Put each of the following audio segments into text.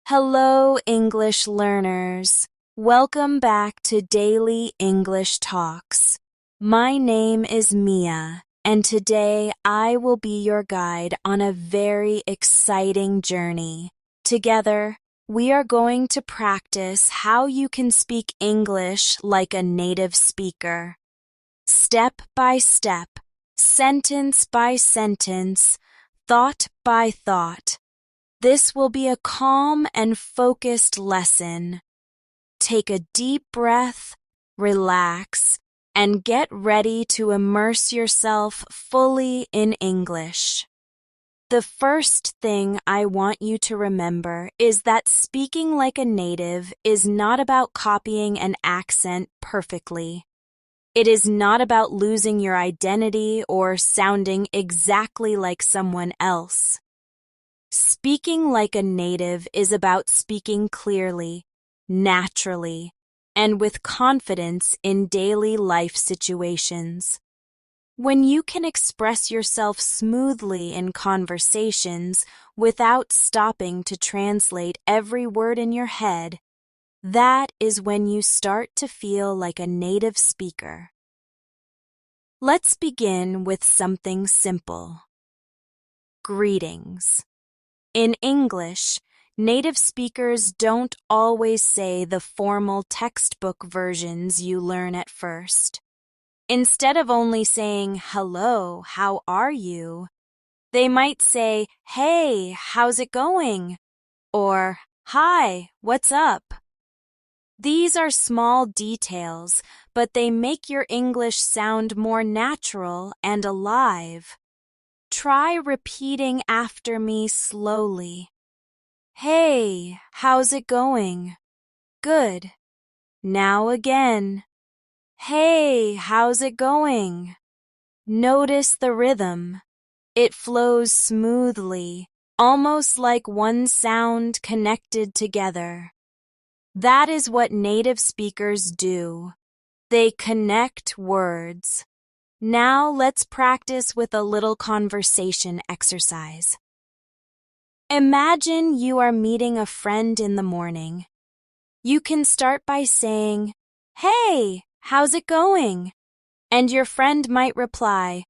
Hello, English learners. Welcome back to Daily English Talks. My name is Mia, and today I will be your guide on a very exciting journey. Together, we are going to practice how you can speak English like a native speaker. Step by step, sentence by sentence, thought by thought. This will be a calm and focused lesson. Take a deep breath, relax, and get ready to immerse yourself fully in English. The first thing I want you to remember is that speaking like a native is not about copying an accent perfectly. It is not about losing your identity or sounding exactly like someone else. Speaking like a native is about speaking clearly, naturally, and with confidence in daily life situations. When you can express yourself smoothly in conversations without stopping to translate every word in your head, that is when you start to feel like a native speaker. Let's begin with something simple. Greetings. In English, native speakers don't always say the formal textbook versions you learn at first. Instead of only saying, "Hello, how are you?" they might say, "Hey, how's it going?" or "Hi, what's up?" These are small details, but they make your English sound more natural and alive. Try repeating after me slowly. Hey, how's it going? Good. Now again. Hey, how's it going? Notice the rhythm. It flows smoothly, almost like one sound connected together. That is what native speakers do. They connect words. Now let's practice with a little conversation exercise. Imagine you are meeting a friend in the morning. You can start by saying, "Hey, how's it going?" And your friend might reply,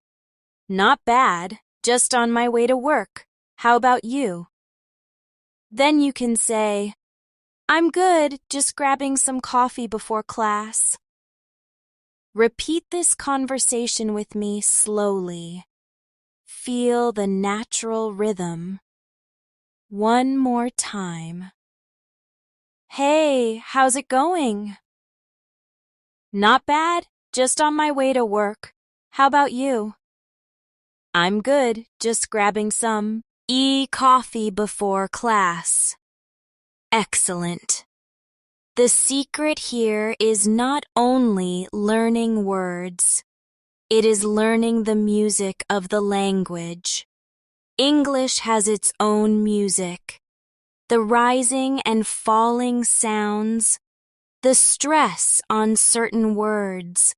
"Not bad, just on my way to work. How about you?" Then you can say, "I'm good, just grabbing some coffee before class." Repeat this conversation with me slowly. Feel the natural rhythm. One more time. Hey, how's it going? Not bad, just on my way to work. How about you? I'm good, just grabbing some coffee before class. Excellent. The secret here is not only learning words, it is learning the music of the language. English has its own music. The rising and falling sounds, the stress on certain words,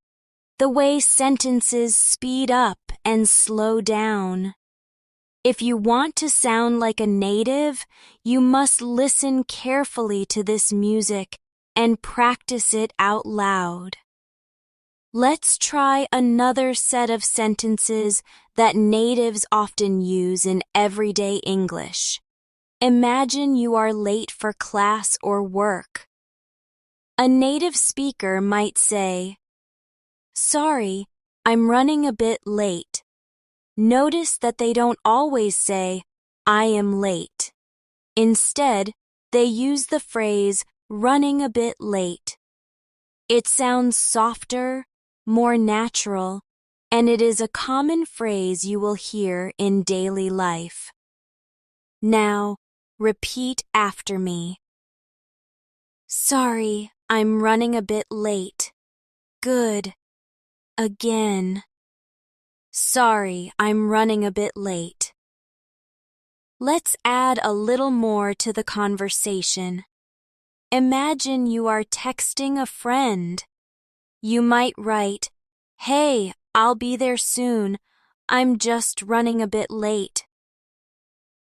the way sentences speed up and slow down. If you want to sound like a native, you must listen carefully to this music and practice it out loud. Let's try another set of sentences that natives often use in everyday English. Imagine you are late for class or work. A native speaker might say, "Sorry, I'm running a bit late." Notice that they don't always say, "I am late." Instead, they use the phrase, "running a bit late." It sounds softer, more natural, and it is a common phrase you will hear in daily life. Now, repeat after me. Sorry, I'm running a bit late. Good. Again. Sorry, I'm running a bit late. Let's add a little more to the conversation. Imagine you are texting a friend. You might write, "Hey, I'll be there soon. I'm just running a bit late."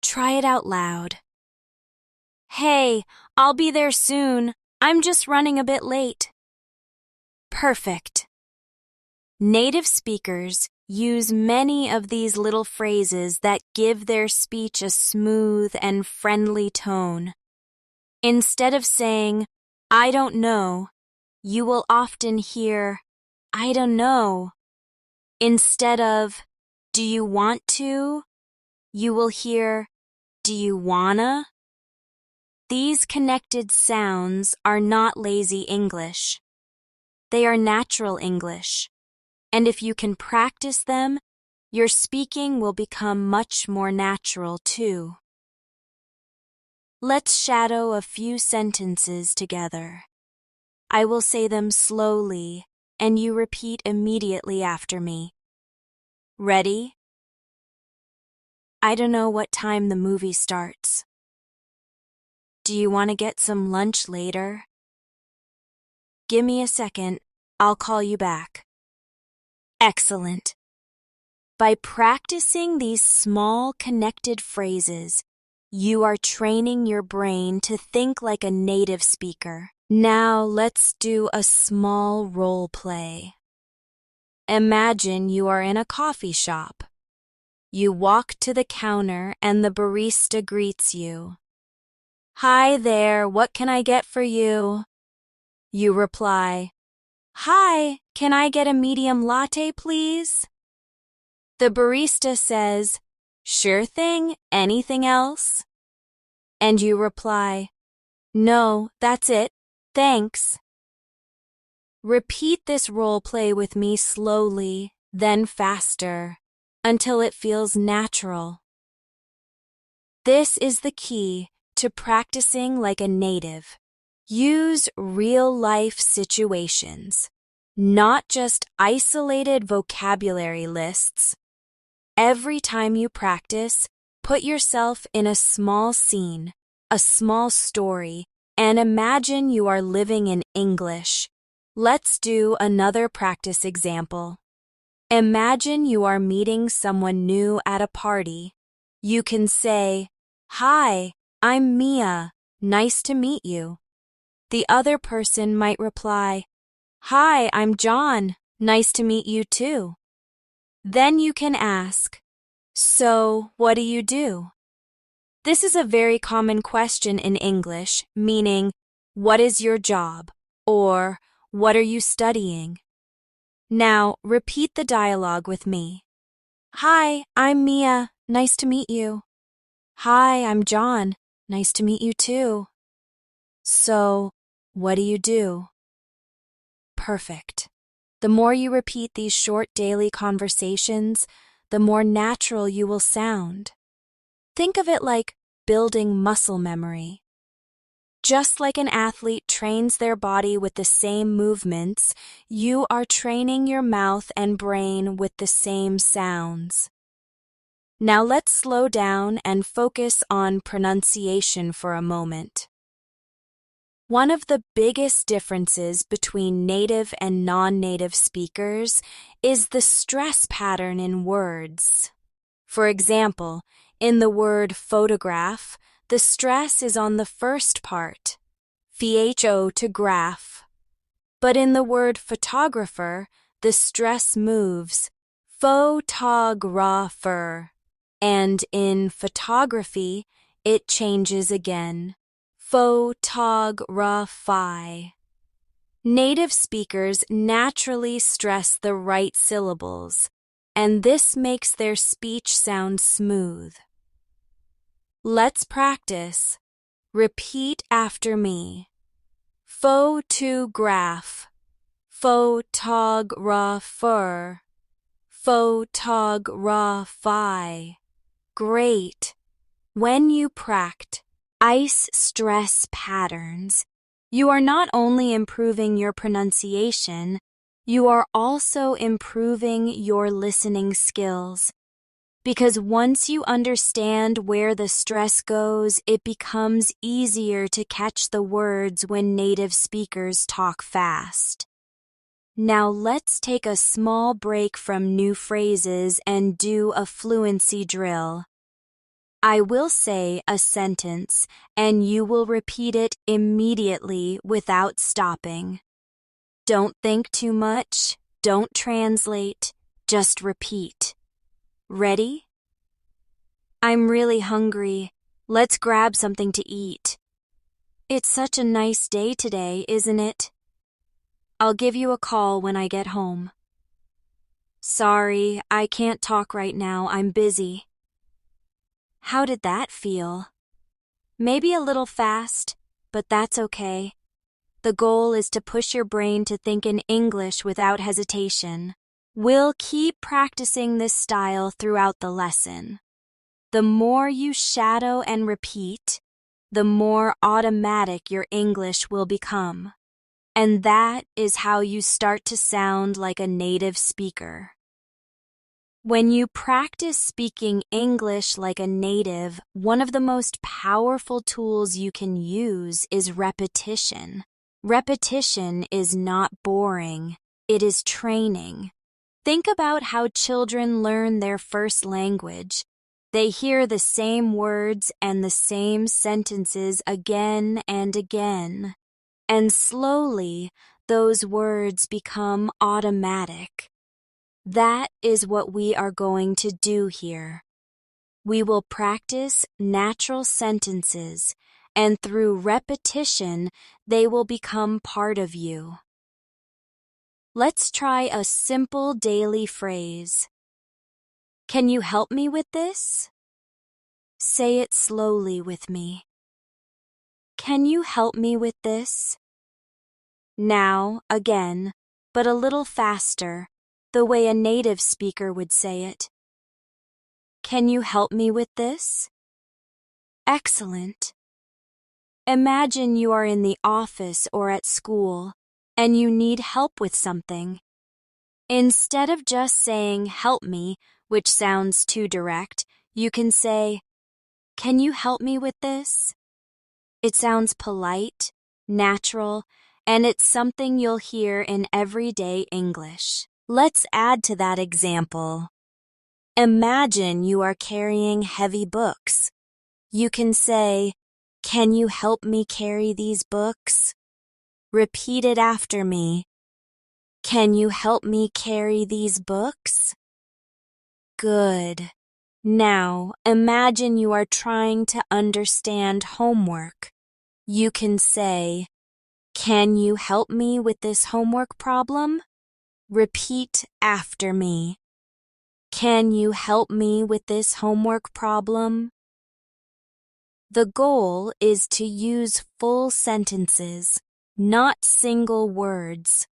Try it out loud. Hey, I'll be there soon. I'm just running a bit late. Perfect. Native speakers use many of these little phrases that give their speech a smooth and friendly tone. Instead of saying, I don't know, you will often hear, I don't know. Instead of, do you want to, you will hear, do you wanna? These connected sounds are not lazy English. They are natural English. And if you can practice them, your speaking will become much more natural too. Let's shadow a few sentences together. I will say them slowly, and you repeat immediately after me. Ready? I don't know what time the movie starts. Do you want to get some lunch later? Give me a second, I'll call you back. Excellent. By practicing these small connected phrases, you are training your brain to think like a native speaker. Now let's do a small role play. Imagine you are in a coffee shop. You walk to the counter and the barista greets you. Hi there, what can I get for you? You reply, Hi, can I get a medium latte, please? The barista says, Sure thing, anything else? And you reply, No, that's it, thanks. Repeat this role play with me slowly, then faster, until it feels natural. This is the key to practicing like a native. Use real-life situations, not just isolated vocabulary lists. Every time you practice, put yourself in a small scene, a small story, and imagine you are living in English. Let's do another practice example. Imagine you are meeting someone new at a party. You can say, Hi, I'm Mia. Nice to meet you. The other person might reply, Hi, I'm John. Nice to meet you too. Then you can ask, So, what do you do? This is a very common question in English, meaning, What is your job? Or, What are you studying? Now, repeat the dialogue with me. Hi, I'm Mia. Nice to meet you. Hi, I'm John. Nice to meet you too. So, what do you do? Perfect. The more you repeat these short daily conversations, the more natural you will sound. Think of it like building muscle memory. Just like an athlete trains their body with the same movements, you are training your mouth and brain with the same sounds. Now let's slow down and focus on pronunciation for a moment. One of the biggest differences between native and non-native speakers is the stress pattern in words. For example, in the word photograph, the stress is on the first part, pho to graph. But in the word photographer, the stress moves, photographer. And in photography, it changes again, photography. Native speakers naturally stress the right syllables, and this makes their speech sound smooth. Let's practice. Repeat after me. Photograph, photographer, photography. Great. When you practice ice stress patterns, you are not only improving your pronunciation, you are also improving your listening skills. Because once you understand where the stress goes, it becomes easier to catch the words when native speakers talk fast. Now let's take a small break from new phrases and do a fluency drill. I will say a sentence, and you will repeat it immediately without stopping. Don't think too much, don't translate, just repeat. Ready? I'm really hungry. Let's grab something to eat. It's such a nice day today, isn't it? I'll give you a call when I get home. Sorry, I can't talk right now. I'm busy. How did that feel? Maybe a little fast, but that's okay. The goal is to push your brain to think in English without hesitation. We'll keep practicing this style throughout the lesson. The more you shadow and repeat, the more automatic your English will become. And that is how you start to sound like a native speaker. When you practice speaking English like a native, one of the most powerful tools you can use is repetition. Repetition is not boring, it is training. Think about how children learn their first language. They hear the same words and the same sentences again and again. And slowly, those words become automatic. That is what we are going to do here. We will practice natural sentences, and through repetition, they will become part of you. Let's try a simple daily phrase. Can you help me with this? Say it slowly with me. Can you help me with this? Now, again, but a little faster, the way a native speaker would say it. Can you help me with this? Excellent. Imagine you are in the office or at school, and you need help with something. Instead of just saying, help me, which sounds too direct, you can say, can you help me with this? It sounds polite, natural, and it's something you'll hear in everyday English. Let's add to that example. Imagine you are carrying heavy books. You can say, can you help me carry these books? Repeat it after me. Can you help me carry these books? Good. Now, imagine you are trying to understand homework. You can say, can you help me with this homework problem? Repeat after me. Can you help me with this homework problem? The goal is to use full sentences, not single words,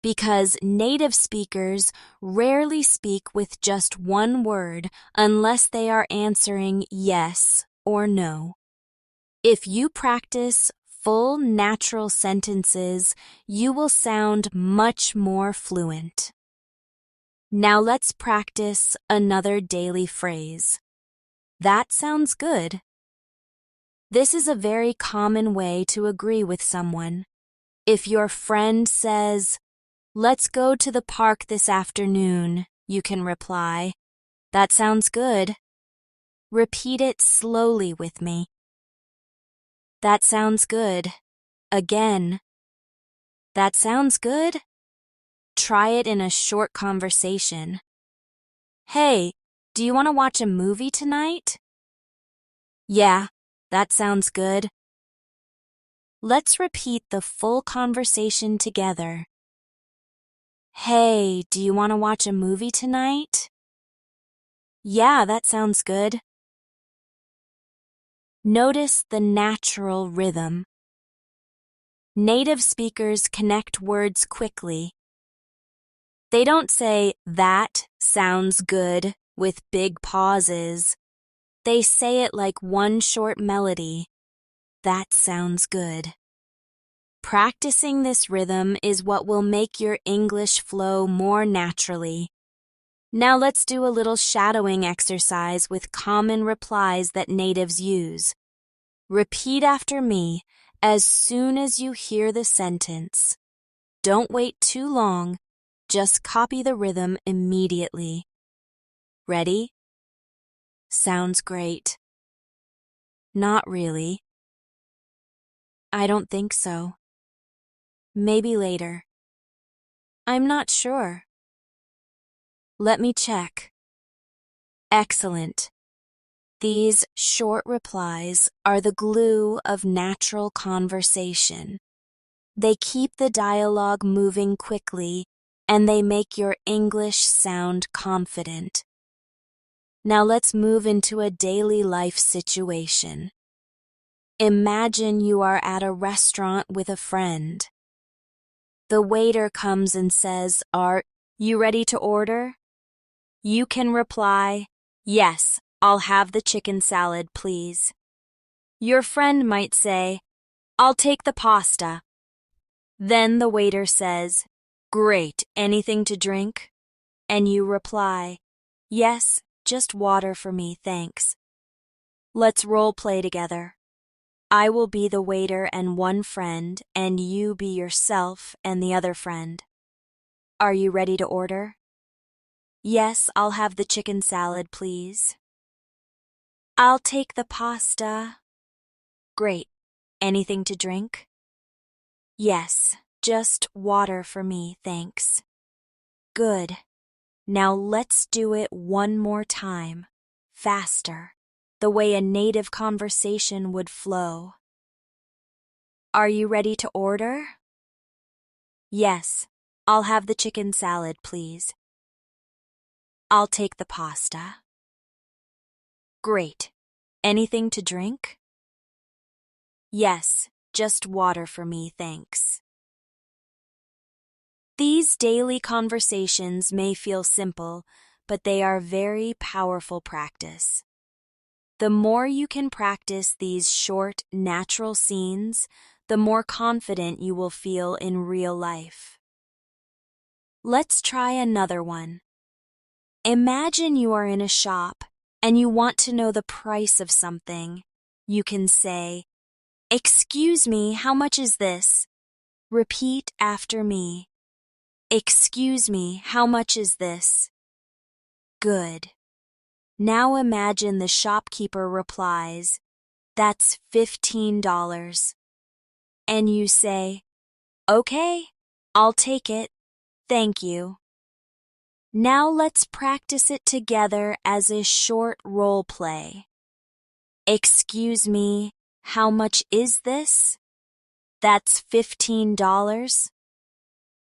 because native speakers rarely speak with just one word unless they are answering yes or no. If you practice full natural sentences, you will sound much more fluent. Now let's practice another daily phrase. That sounds good. This is a very common way to agree with someone. If your friend says, let's go to the park this afternoon, you can reply, that sounds good. Repeat it slowly with me. That sounds good. Again. That sounds good. Try it in a short conversation. Hey, do you want to watch a movie tonight? Yeah, that sounds good. Let's repeat the full conversation together. Hey, do you want to watch a movie tonight? Yeah, that sounds good. Notice the natural rhythm. Native speakers connect words quickly. They don't say, that sounds good, with big pauses. They say it like one short melody. That sounds good. Practicing this rhythm is what will make your English flow more naturally. Now let's do a little shadowing exercise with common replies that natives use. Repeat after me as soon as you hear the sentence. Don't wait too long, just copy the rhythm immediately. Ready? Sounds great. Not really. I don't think so. Maybe later. I'm not sure. Let me check. Excellent. These short replies are the glue of natural conversation. They keep the dialogue moving quickly, and they make your English sound confident. Now let's move into a daily life situation. Imagine you are at a restaurant with a friend. The waiter comes and says, "Are you ready to order?" You can reply, "Yes, I'll have the chicken salad, please." Your friend might say, "I'll take the pasta." Then the waiter says, "Great, anything to drink?" And you reply, "Yes, just water for me, thanks." Let's role play together. I will be the waiter and one friend, and you be yourself and the other friend. Are you ready to order? Yes, I'll have the chicken salad, please. I'll take the pasta. Great. Anything to drink? Yes, just water for me, thanks. Good. Now let's do it one more time, faster, the way a native conversation would flow. Are you ready to order? Yes, I'll have the chicken salad, please. I'll take the pasta. Great. Anything to drink? Yes, just water for me, thanks. These daily conversations may feel simple, but they are very powerful practice. The more you can practice these short, natural scenes, the more confident you will feel in real life. Let's try another one. Imagine you are in a shop and you want to know the price of something. You can say, "Excuse me, how much is this?" Repeat after me. "Excuse me, how much is this?" Good. Now imagine the shopkeeper replies, "That's $15." And you say, "Okay, I'll take it. Thank you." Now let's practice it together as a short role play. Excuse me, how much is this? That's $15.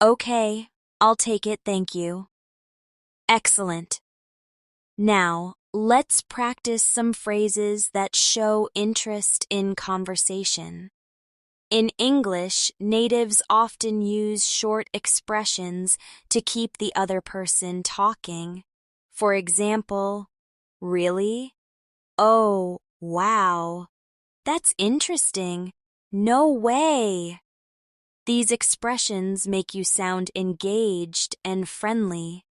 Okay, I'll take it, thank you. Excellent. Now, let's practice some phrases that show interest in conversation. In English, natives often use short expressions to keep the other person talking. For example, "Really? Oh, wow. That's interesting. No way." These expressions make you sound engaged and friendly.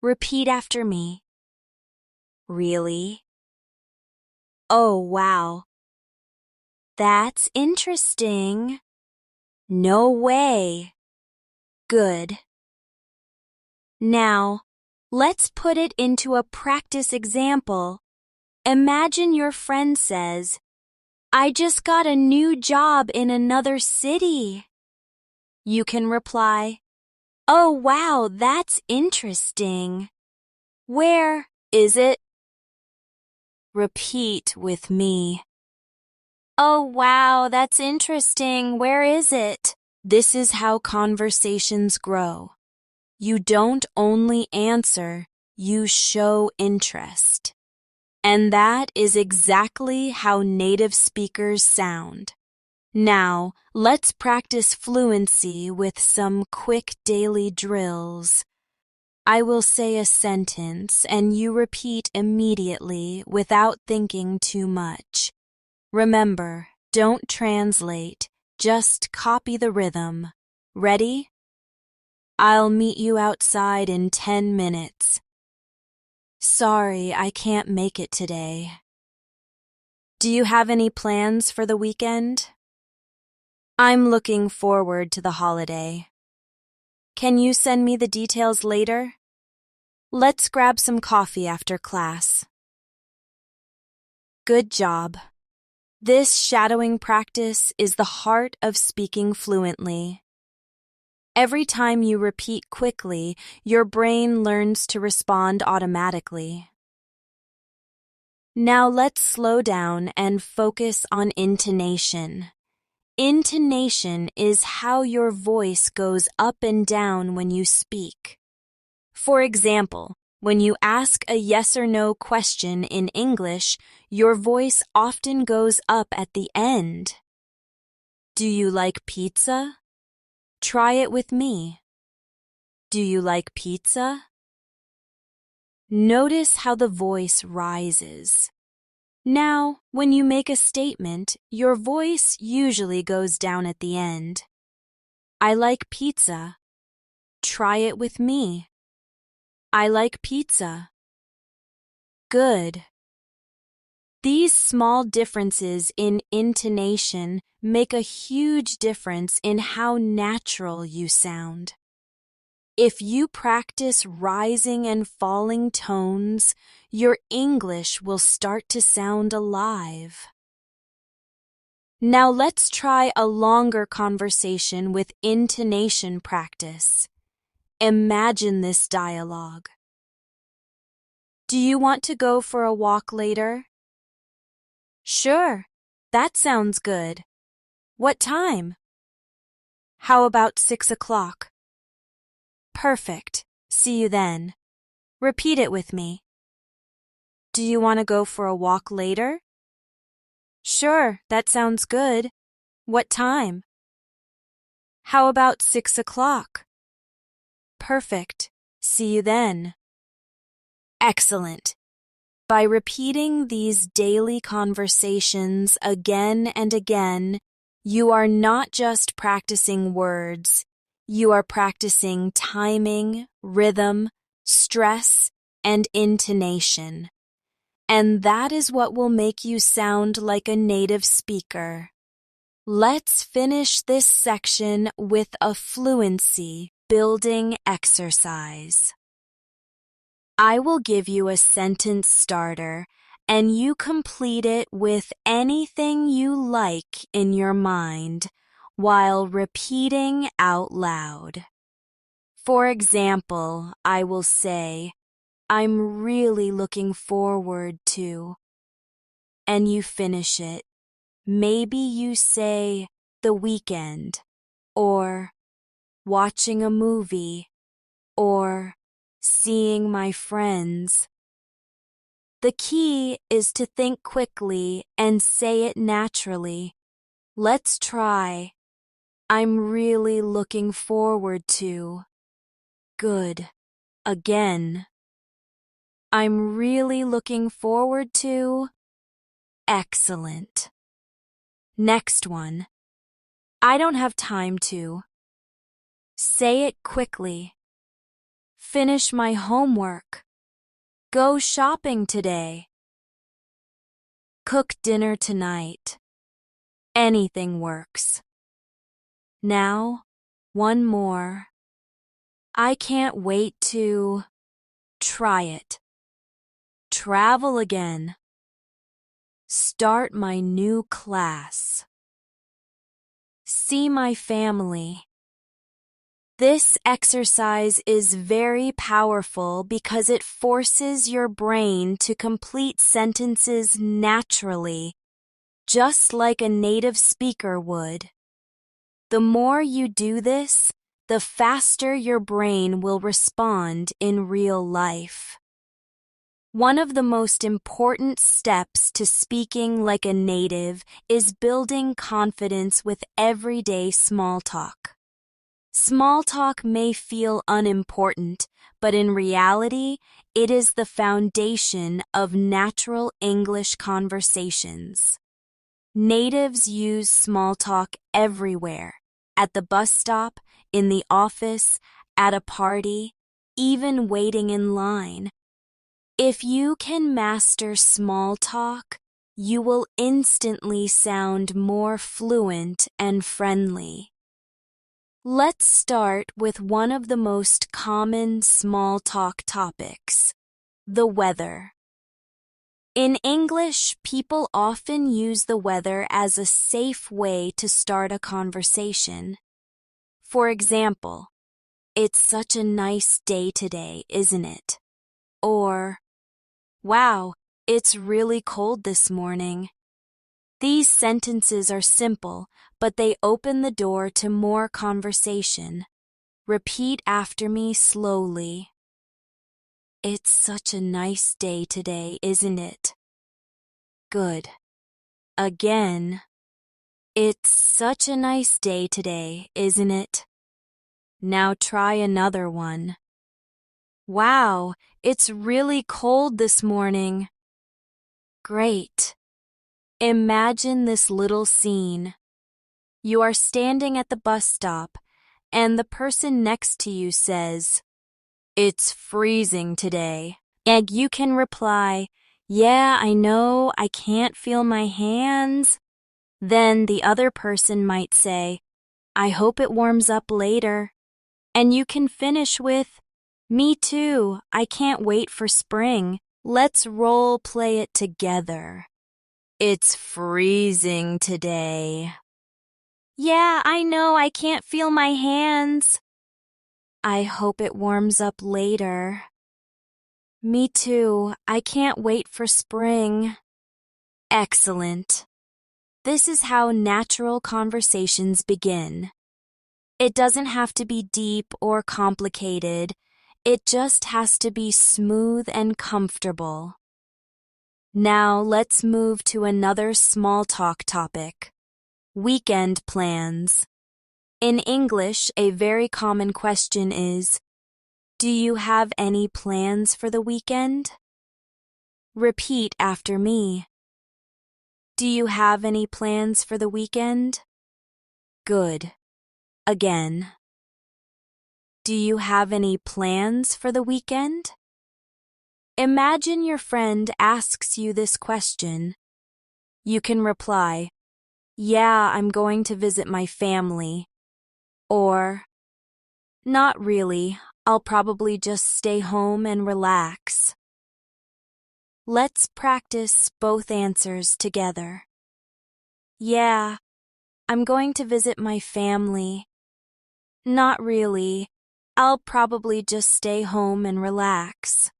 Repeat after me. Really? Oh, wow. That's interesting. No way. Good. Now, let's put it into a practice example. Imagine your friend says, "I just got a new job in another city." You can reply, "Oh, wow, that's interesting. Where is it?" Repeat with me. "Oh, wow, that's interesting. Where is it?" This is how conversations grow. You don't only answer, you show interest. And that is exactly how native speakers sound. Now, let's practice fluency with some quick daily drills. I will say a sentence and you repeat immediately without thinking too much. Remember, don't translate, just copy the rhythm. Ready? I'll meet you outside in 10 minutes. Sorry, I can't make it today. Do you have any plans for the weekend? I'm looking forward to the holiday. Can you send me the details later? Let's grab some coffee after class. Good job. This shadowing practice is the heart of speaking fluently. Every time you repeat quickly, your brain learns to respond automatically. Now let's slow down and focus on intonation. Intonation is how your voice goes up and down when you speak. For example, when you ask a yes or no question in English, your voice often goes up at the end. Do you like pizza? Try it with me. Do you like pizza? Notice how the voice rises. Now, when you make a statement, your voice usually goes down at the end. I like pizza. Try it with me. I like pizza. Good. These small differences in intonation make a huge difference in how natural you sound. If you practice rising and falling tones, your English will start to sound alive. Now let's try a longer conversation with intonation practice. Imagine this dialogue. Do you want to go for a walk later? Sure, that sounds good. What time? How about 6 o'clock? Perfect. See you then. Repeat it with me. Do you want to go for a walk later? Sure, that sounds good. What time? How about 6 o'clock? Perfect. See you then. Excellent. By repeating these daily conversations again and again, you are not just practicing words, you are practicing timing, rhythm, stress, and intonation. And that is what will make you sound like a native speaker. Let's finish this section with a fluency-building exercise. I will give you a sentence starter, and you complete it with anything you like in your mind while repeating out loud. For example, I will say, I'm really looking forward to, and you finish it. Maybe you say, the weekend, or watching a movie, or seeing my friends. The key is to think quickly and say it naturally. Let's try. I'm really looking forward to. Good. Again. I'm really looking forward to. Excellent. Next one. I don't have time to. Say it quickly. Finish my homework. Go shopping today. Cook dinner tonight. Anything works. Now, one more. I can't wait to try it. Travel again. Start my new class. See my family. This exercise is very powerful because it forces your brain to complete sentences naturally, just like a native speaker would. The more you do this, the faster your brain will respond in real life. One of the most important steps to speaking like a native is building confidence with everyday small talk. Small talk may feel unimportant, but in reality, it is the foundation of natural English conversations. Natives use small talk everywhere, at the bus stop, in the office, at a party, even waiting in line. If you can master small talk, you will instantly sound more fluent and friendly. Let's start with one of the most common small talk topics, the weather. In English, people often use the weather as a safe way to start a conversation. For example, "It's such a nice day today, isn't it?" Or, "Wow, it's really cold this morning." These sentences are simple, but they open the door to more conversation. Repeat after me slowly. "It's such a nice day today, isn't it?" Good. Again. "It's such a nice day today, isn't it?" Now try another one. "Wow, it's really cold this morning." Great. Imagine this little scene. You are standing at the bus stop, and the person next to you says, "It's freezing today." And you can reply, "Yeah, I know, I can't feel my hands." Then the other person might say, "I hope it warms up later." And you can finish with, "Me too, I can't wait for spring. Let's role play it together." "It's freezing today." "Yeah, I know, I can't feel my hands." "I hope it warms up later." "Me too, I can't wait for spring." Excellent. This is how natural conversations begin. It doesn't have to be deep or complicated. It just has to be smooth and comfortable. Now let's move to another small talk topic: weekend plans. In English, a very common question is, "Do you have any plans for the weekend?" Repeat after me. "Do you have any plans for the weekend?" Good. Again. "Do you have any plans for the weekend?" Imagine your friend asks you this question. You can reply, "Yeah, I'm going to visit my family." Or, "Not really, I'll probably just stay home and relax." Let's practice both answers together. "Yeah, I'm going to visit my family." "Not really, I'll probably just stay home and relax."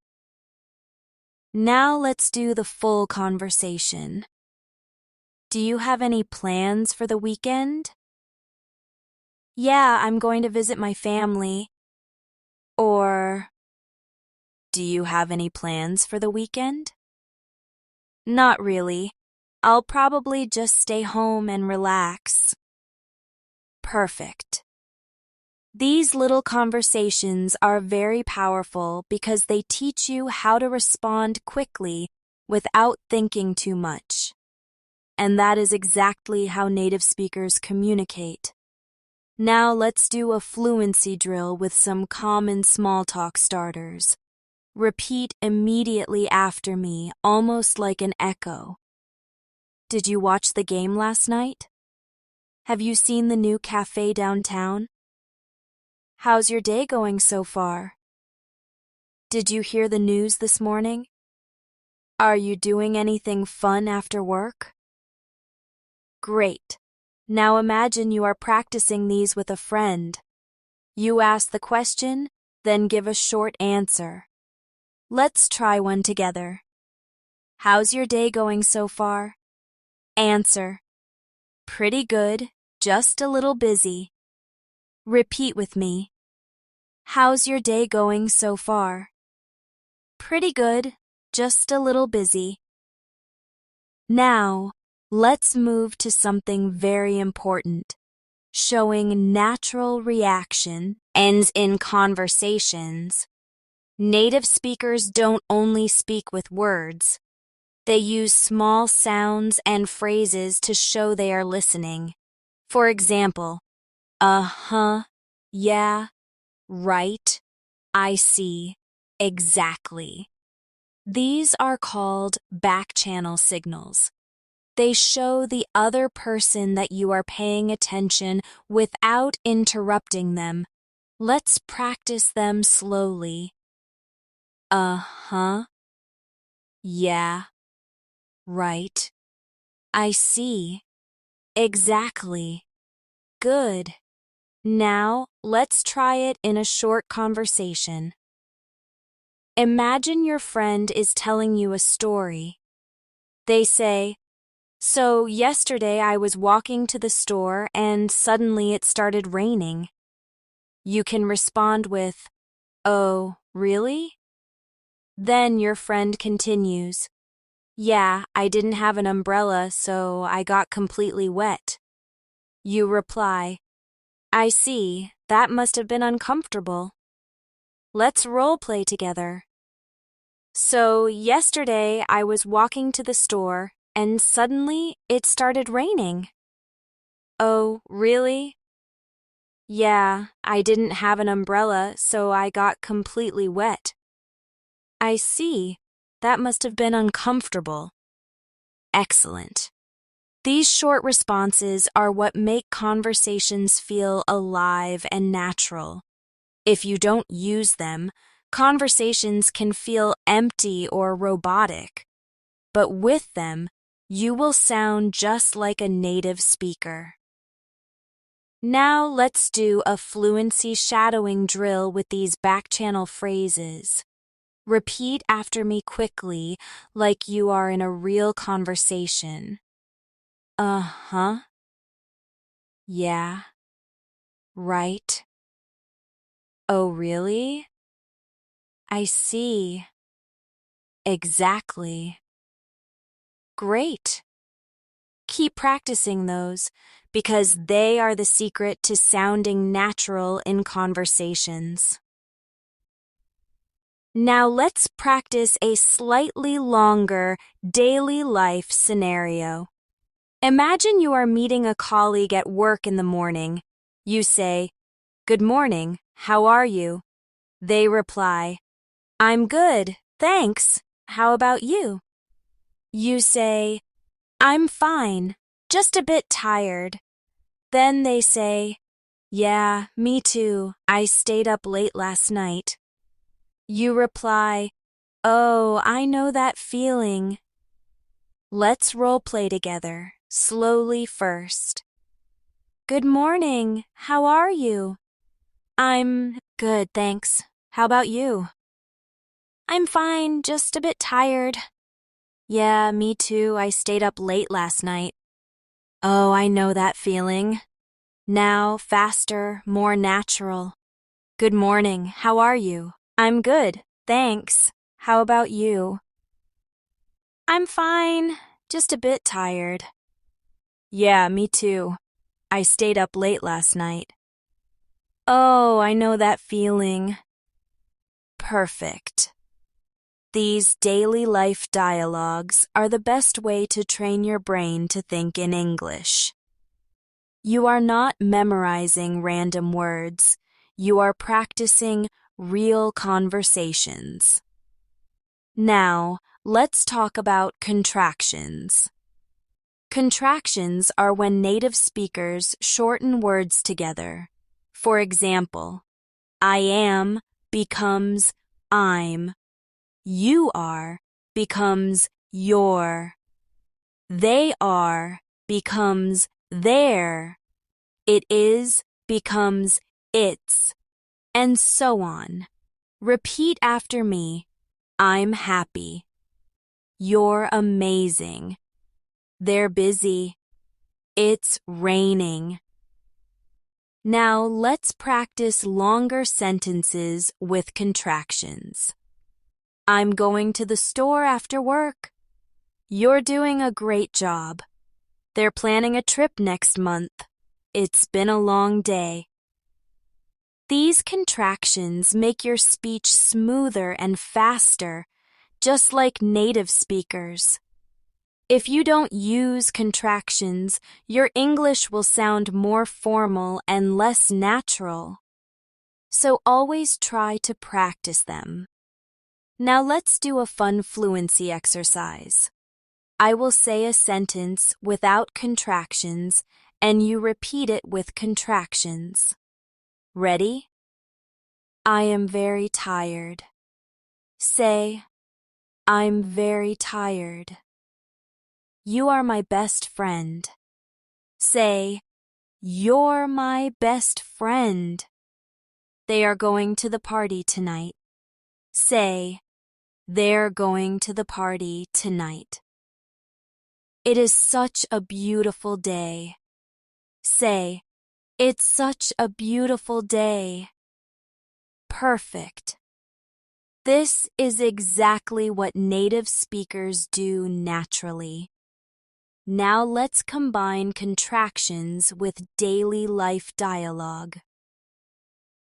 Now let's do the full conversation. "Do you have any plans for the weekend?" "Yeah, I'm going to visit my family." Or, "Do you have any plans for the weekend?" "Not really. I'll probably just stay home and relax." Perfect. These little conversations are very powerful because they teach you how to respond quickly without thinking too much. And that is exactly how native speakers communicate. Now let's do a fluency drill with some common small talk starters. Repeat immediately after me, almost like an echo. Did you watch the game last night? Have you seen the new cafe downtown? How's your day going so far? Did you hear the news this morning? Are you doing anything fun after work? Great. Now imagine you are practicing these with a friend. You ask the question, then give a short answer. Let's try one together. How's your day going so far? Answer: pretty good, just a little busy. Repeat with me. How's your day going so far? Pretty good, just a little busy. Now, let's move to something very important. Showing natural reaction ends in conversations. Native speakers don't only speak with words. They use small sounds and phrases to show they are listening. For example, uh-huh, yeah, right, I see, exactly. These are called back-channel signals. They show the other person that you are paying attention without interrupting them. Let's practice them slowly. Uh-huh. Yeah. Right. I see. Exactly. Good. Now, let's try it in a short conversation. Imagine your friend is telling you a story. They say, "So yesterday I was walking to the store and suddenly it started raining." You can respond with, "Oh, really?" Then your friend continues, "Yeah, I didn't have an umbrella, so I got completely wet." You reply, "I see, that must have been uncomfortable. Let's role play together." So yesterday I was walking to the store and suddenly it started raining. Oh, really? Yeah, I didn't have an umbrella, so I got completely wet. I see. That must have been uncomfortable. Excellent. These short responses are what make conversations feel alive and natural. If you don't use them, conversations can feel empty or robotic. But with them, you will sound just like a native speaker. Now let's do a fluency shadowing drill with these back-channel phrases. Repeat after me quickly, like you are in a real conversation. Uh-huh. Yeah. Right. Oh, really? I see. Exactly. Great. Keep practicing those because they are the secret to sounding natural in conversations. Now let's practice a slightly longer daily life scenario. Imagine you are meeting a colleague at work in the morning. You say, "Good morning, how are you?" They reply, "I'm good, thanks. How about you?" You say, "I'm fine, just a bit tired." Then they say, "Yeah, me too. I stayed up late last night." You reply, "Oh, I know that feeling." Let's role play together, slowly first. "Good morning. How are you?" "I'm good, thanks. How about you?" "I'm fine, just a bit tired." "Yeah, me too. I stayed up late last night." "Oh, I know that feeling." Now, faster, more natural. "Good morning. How are you?" "I'm good, thanks. How about you?" "I'm fine, just a bit tired." "Yeah, me too. I stayed up late last night." "Oh, I know that feeling." Perfect. These daily life dialogues are the best way to train your brain to think in English. You are not memorizing random words. You are practicing real conversations. Now, let's talk about contractions. Contractions are when native speakers shorten words together. For example, I am becomes I'm. You are becomes your. They are becomes their. It is becomes its. And so on. Repeat after me. I'm happy. You're amazing. They're busy. It's raining. Now let's practice longer sentences with contractions. I'm going to the store after work. You're doing a great job. They're planning a trip next month. It's been a long day. These contractions make your speech smoother and faster, just like native speakers. If you don't use contractions, your English will sound more formal and less natural. So always try to practice them. Now let's do a fun fluency exercise. I will say a sentence without contractions, and you repeat it with contractions. Ready? I am very tired. Say, I'm very tired. You are my best friend. Say, you're my best friend. They are going to the party tonight. Say, they're going to the party tonight. It is such a beautiful day. Say, it's such a beautiful day. Perfect. This is exactly what native speakers do naturally. Now let's combine contractions with daily life dialogue.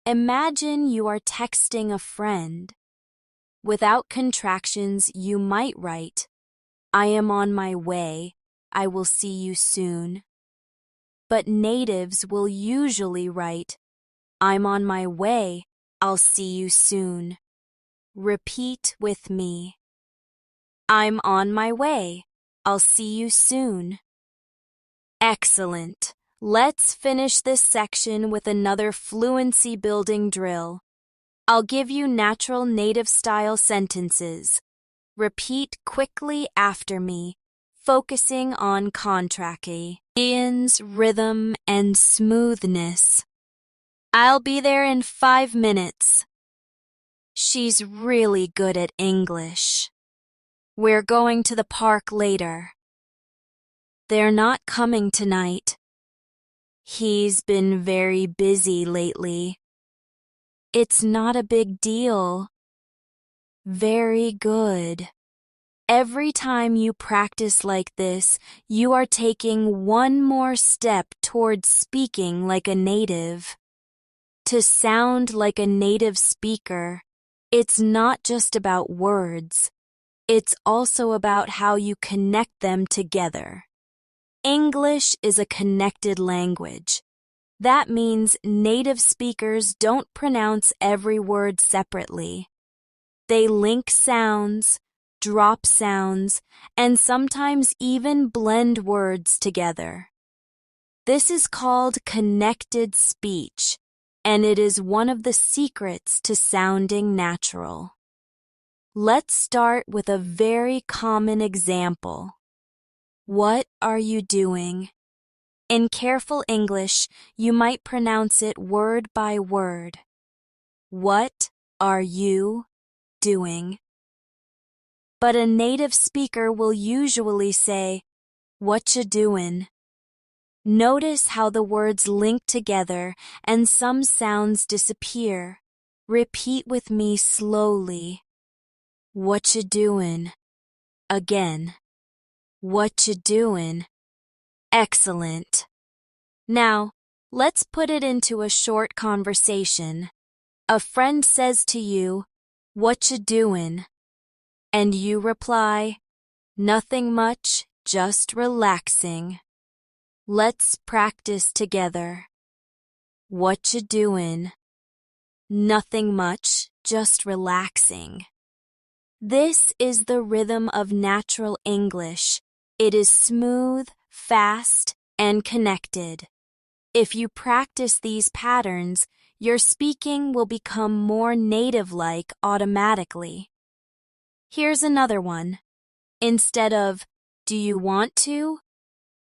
Imagine you are texting a friend. Without contractions, you might write, I am on my way. I will see you soon. But natives will usually write, I'm on my way. I'll see you soon. Repeat with me. I'm on my way. I'll see you soon. Excellent. Let's finish this section with another fluency-building drill. I'll give you natural native-style sentences. Repeat quickly after me, focusing on contractions, rhythm, and smoothness. I'll be there in 5 minutes. She's really good at English. We're going to the park later. They're not coming tonight. He's been very busy lately. It's not a big deal. Very good. Every time you practice like this, you are taking one more step towards speaking like a native. To sound like a native speaker, it's not just about words. It's also about how you connect them together. English is a connected language. That means native speakers don't pronounce every word separately. They link sounds, drop sounds, and sometimes even blend words together. This is called connected speech, and it is one of the secrets to sounding natural. Let's start with a very common example. What are you doing? In careful English, you might pronounce it word by word. What are you doing? But a native speaker will usually say, what you doin'? Notice how the words link together and some sounds disappear. Repeat with me slowly. What you doin'? Again. What you doin'? Excellent. Now, let's put it into a short conversation. A friend says to you, what you doin'? And you reply, nothing much, just relaxing. Let's practice together. What you doin'? Nothing much, just relaxing. This is the rhythm of natural English. It is smooth, fast, and connected. If you practice these patterns, your speaking will become more native-like automatically. Here's another one. Instead of, do you want to?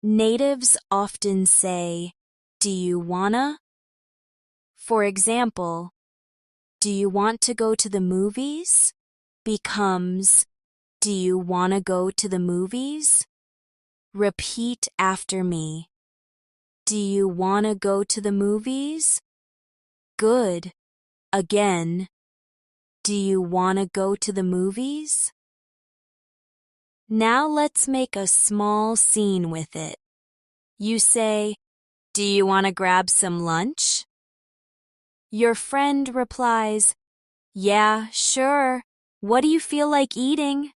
Natives often say, do you wanna? For example, do you want to go to the movies? Becomes, do you wanna go to the movies? Repeat after me. Do you wanna go to the movies? Good. Again. Do you wanna go to the movies? Now let's make a small scene with it. You say, do you wanna grab some lunch? Your friend replies, yeah, sure. What do you feel like eating?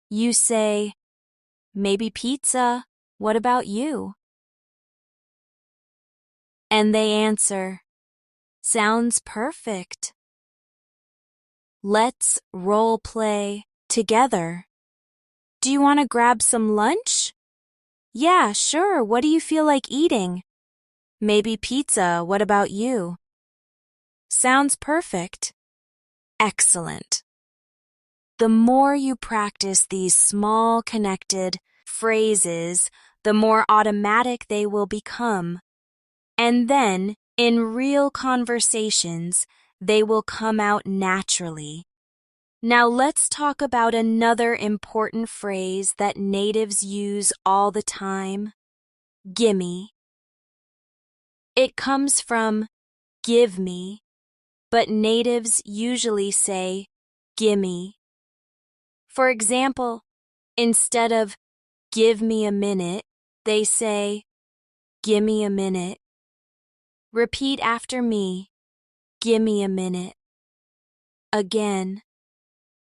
You say, maybe pizza. What about you? And they answer, sounds perfect. Let's role play together. Do you want to grab some lunch? Yeah, sure. What do you feel like eating? Maybe pizza. What about you? Sounds perfect. Excellent. The more you practice these small connected phrases, the more automatic they will become. And then, in real conversations, they will come out naturally. Now let's talk about another important phrase that natives use all the time. Gimme. It comes from give me, but natives usually say gimme. For example, instead of give me a minute, they say gimme a minute. Repeat after me, gimme a minute. Again,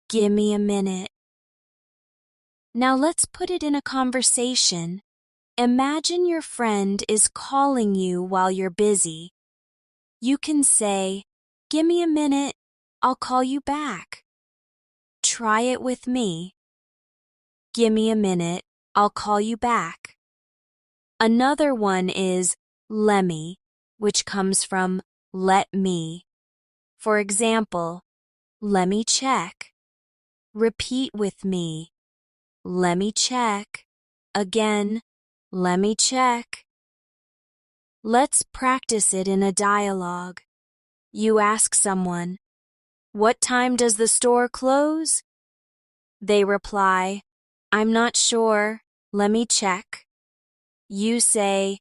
gimme a minute. Now let's put it in a conversation. Imagine your friend is calling you while you're busy. You can say, gimme a minute, I'll call you back. Try it with me. Gimme a minute, I'll call you back. Another one is lemme, which comes from let me. For example, lemme check. Repeat with me. Lemme check. Again, lemme check. Let's practice it in a dialogue. You ask someone, "What time does the store close?" They reply, "I'm not sure. Lemme check." You say,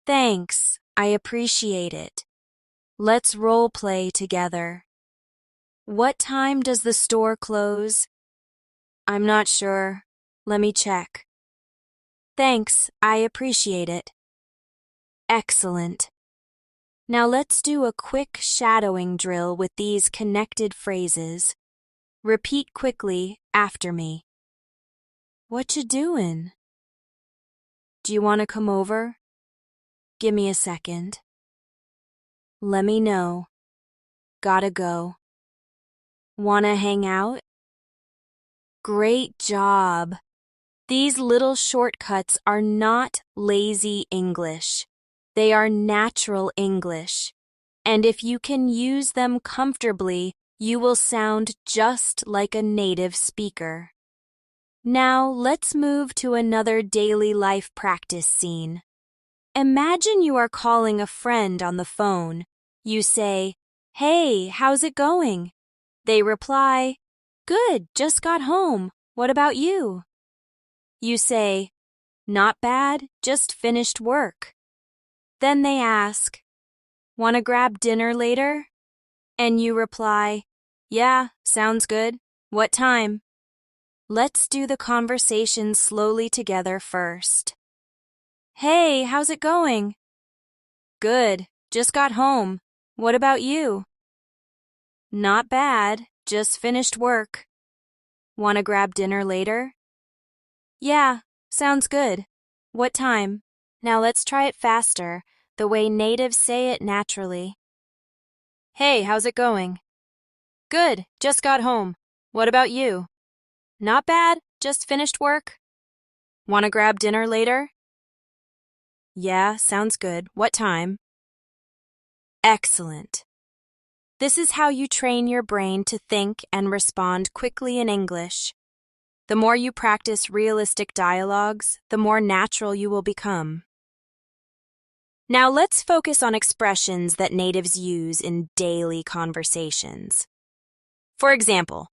"Thanks, I appreciate it. Let's role play together." "What time does the store close?" "I'm not sure. Lemme check." "Thanks, I appreciate it." Excellent. Now let's do a quick shadowing drill with these connected phrases. Repeat quickly after me. What you doing? Do you want to come over? Give me a second. Let me know. Gotta go. Wanna hang out? Great job. These little shortcuts are not lazy English. They are natural English. And if you can use them comfortably, you will sound just like a native speaker. Now let's move to another daily life practice scene. Imagine you are calling a friend on the phone. You say, "Hey, how's it going?" They reply, "Good, just got home. What about you?" You say, "Not bad, just finished work." Then they ask, "Want to grab dinner later?" And you reply, "Yeah, sounds good. What time?" Let's do the conversation slowly together first. "Hey, how's it going?" "Good, just got home. What about you?" "Not bad, just finished work." "Want to grab dinner later?" "Yeah, sounds good. What time?" Now let's try it faster, the way natives say it naturally. "Hey, how's it going?" "Good, just got home. What about you?" "Not bad, just finished work." "Want to grab dinner later?" "Yeah, sounds good. What time?" Excellent. This is how you train your brain to think and respond quickly in English. The more you practice realistic dialogues, the more natural you will become. Now let's focus on expressions that natives use in daily conversations. For example,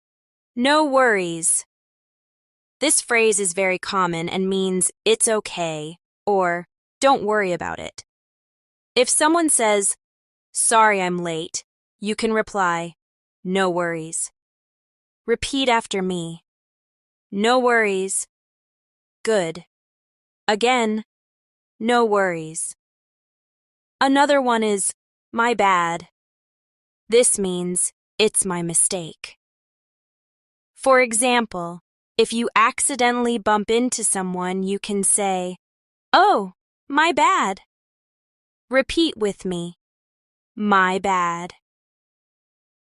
"No worries." This phrase is very common and means "it's okay" or "don't worry about it." If someone says, "Sorry I'm late," you can reply, "No worries." Repeat after me. No worries. Good. Again, no worries. Another one is, "My bad." This means, "It's my mistake." For example, if you accidentally bump into someone, you can say, "Oh, my bad." Repeat with me. My bad.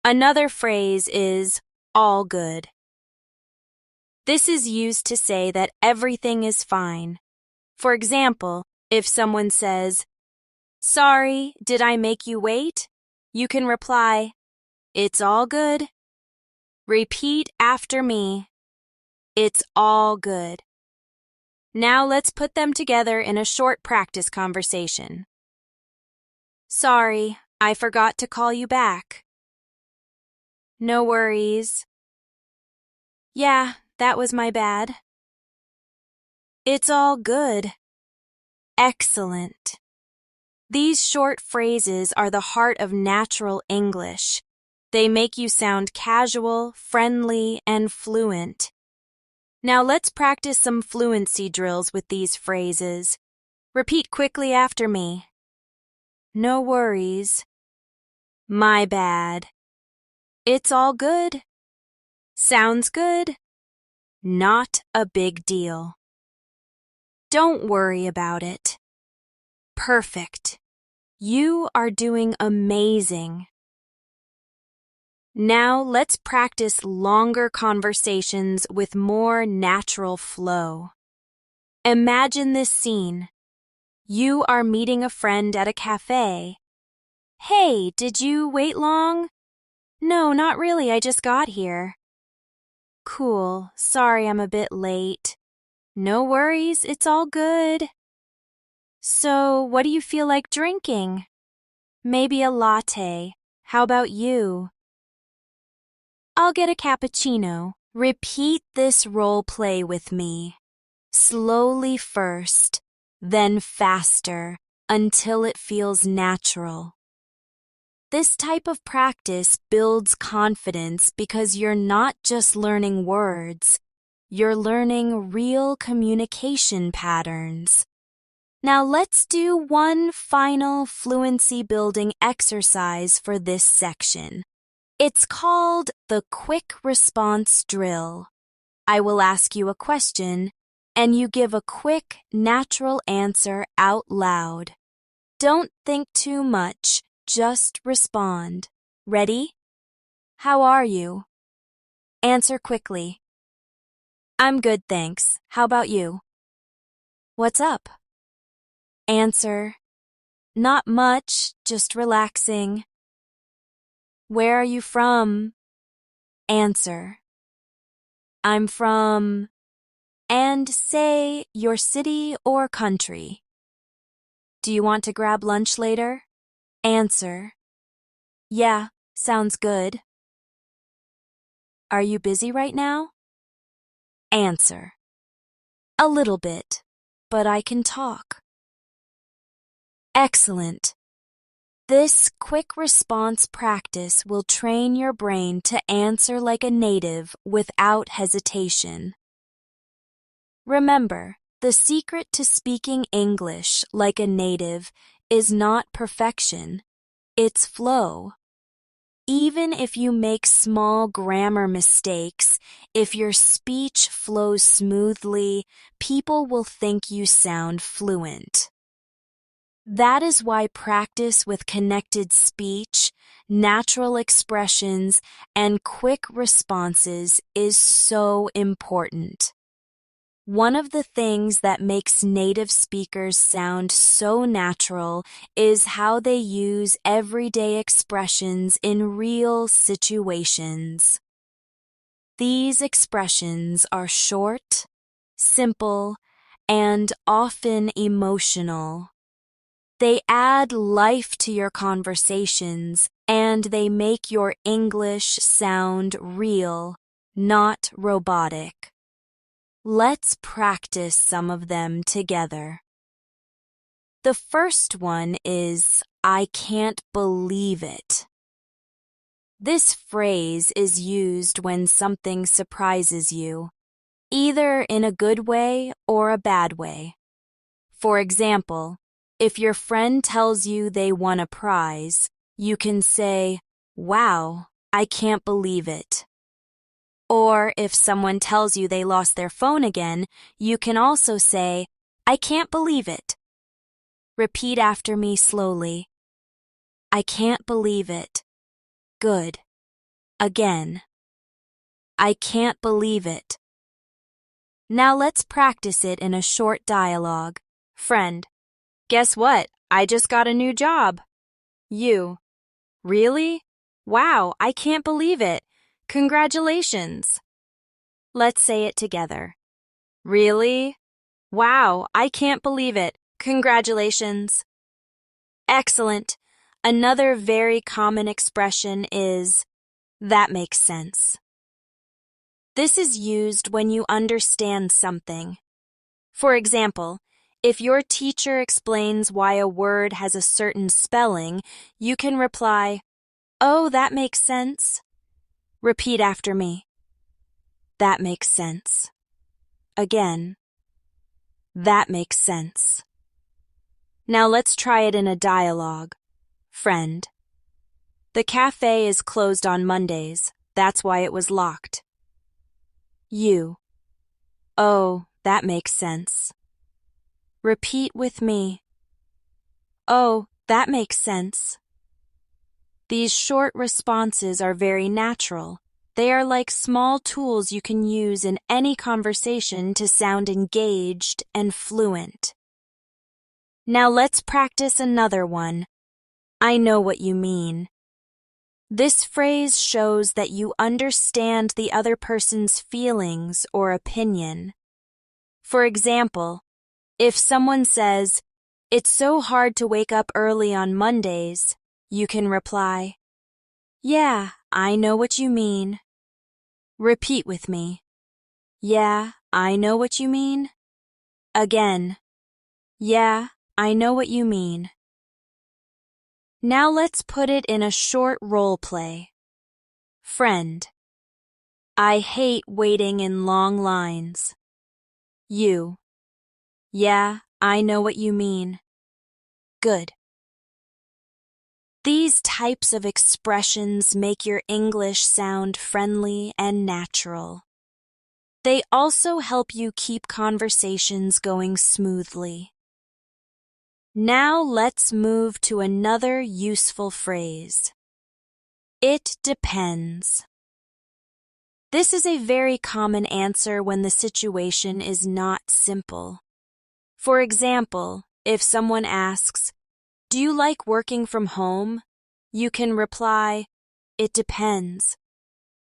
Another phrase is, "all good." This is used to say that everything is fine. For example, if someone says, "Sorry, did I make you wait?" You can reply, "It's all good." Repeat after me. It's all good. Now let's put them together in a short practice conversation. Sorry, I forgot to call you back. No worries. Yeah, that was my bad. It's all good. Excellent. These short phrases are the heart of natural English. They make you sound casual, friendly, and fluent. Now let's practice some fluency drills with these phrases. Repeat quickly after me. No worries. My bad. It's all good. Sounds good. Not a big deal. Don't worry about it. Perfect. You are doing amazing. Now let's practice longer conversations with more natural flow. Imagine this scene. You are meeting a friend at a cafe. Hey, did you wait long? No, not really, I just got here. Cool, sorry I'm a bit late. No worries, it's all good. So, what do you feel like drinking? Maybe a latte. How about you? I'll get a cappuccino. Repeat this role play with me. Slowly first, then faster, until it feels natural. This type of practice builds confidence because you're not just learning words, you're learning real communication patterns. Now let's do one final fluency-building exercise for this section. It's called the quick response drill. I will ask you a question, and you give a quick, natural answer out loud. Don't think too much, just respond. Ready? How are you? Answer quickly. I'm good, thanks. How about you? What's up? Answer. Not much, just relaxing. Where are you from? Answer. I'm from... And say your city or country. Do you want to grab lunch later? Answer. Yeah, sounds good. Are you busy right now? Answer. A little bit, but I can talk. Excellent. This quick response practice will train your brain to answer like a native without hesitation. Remember, the secret to speaking English like a native is not perfection, it's flow. Even if you make small grammar mistakes, if your speech flows smoothly, people will think you sound fluent. That is why practice with connected speech, natural expressions, and quick responses is so important. One of the things that makes native speakers sound so natural is how they use everyday expressions in real situations. These expressions are short, simple, and often emotional. They add life to your conversations, and they make your English sound real, not robotic. Let's practice some of them together. The first one is, I can't believe it. This phrase is used when something surprises you, either in a good way or a bad way. For example, if your friend tells you they won a prize, you can say, Wow, I can't believe it. Or if someone tells you they lost their phone again, you can also say, I can't believe it. Repeat after me slowly. I can't believe it. Good. Again. I can't believe it. Now let's practice it in a short dialogue. Friend. Guess what? I just got a new job. You. Really? Wow, I can't believe it. Congratulations. Let's say it together. Really? Wow, I can't believe it. Congratulations. Excellent. Another very common expression is, that makes sense. This is used when you understand something. For example, if your teacher explains why a word has a certain spelling, you can reply, "Oh, that makes sense." Repeat after me. That makes sense. Again. That makes sense. Now let's try it in a dialogue. Friend. The cafe is closed on Mondays. That's why it was locked. You. Oh, that makes sense. Repeat with me. Oh, that makes sense. These short responses are very natural. They are like small tools you can use in any conversation to sound engaged and fluent. Now let's practice another one. I know what you mean. This phrase shows that you understand the other person's feelings or opinion. For example, if someone says, "It's so hard to wake up early on Mondays," you can reply, "Yeah, I know what you mean." Repeat with me. Yeah, I know what you mean. Again. Yeah, I know what you mean. Now let's put it in a short role play. Friend. I hate waiting in long lines. You. Yeah, I know what you mean. Good. These types of expressions make your English sound friendly and natural. They also help you keep conversations going smoothly. Now let's move to another useful phrase. It depends. This is a very common answer when the situation is not simple. For example, if someone asks, "Do you like working from home?" you can reply, "It depends.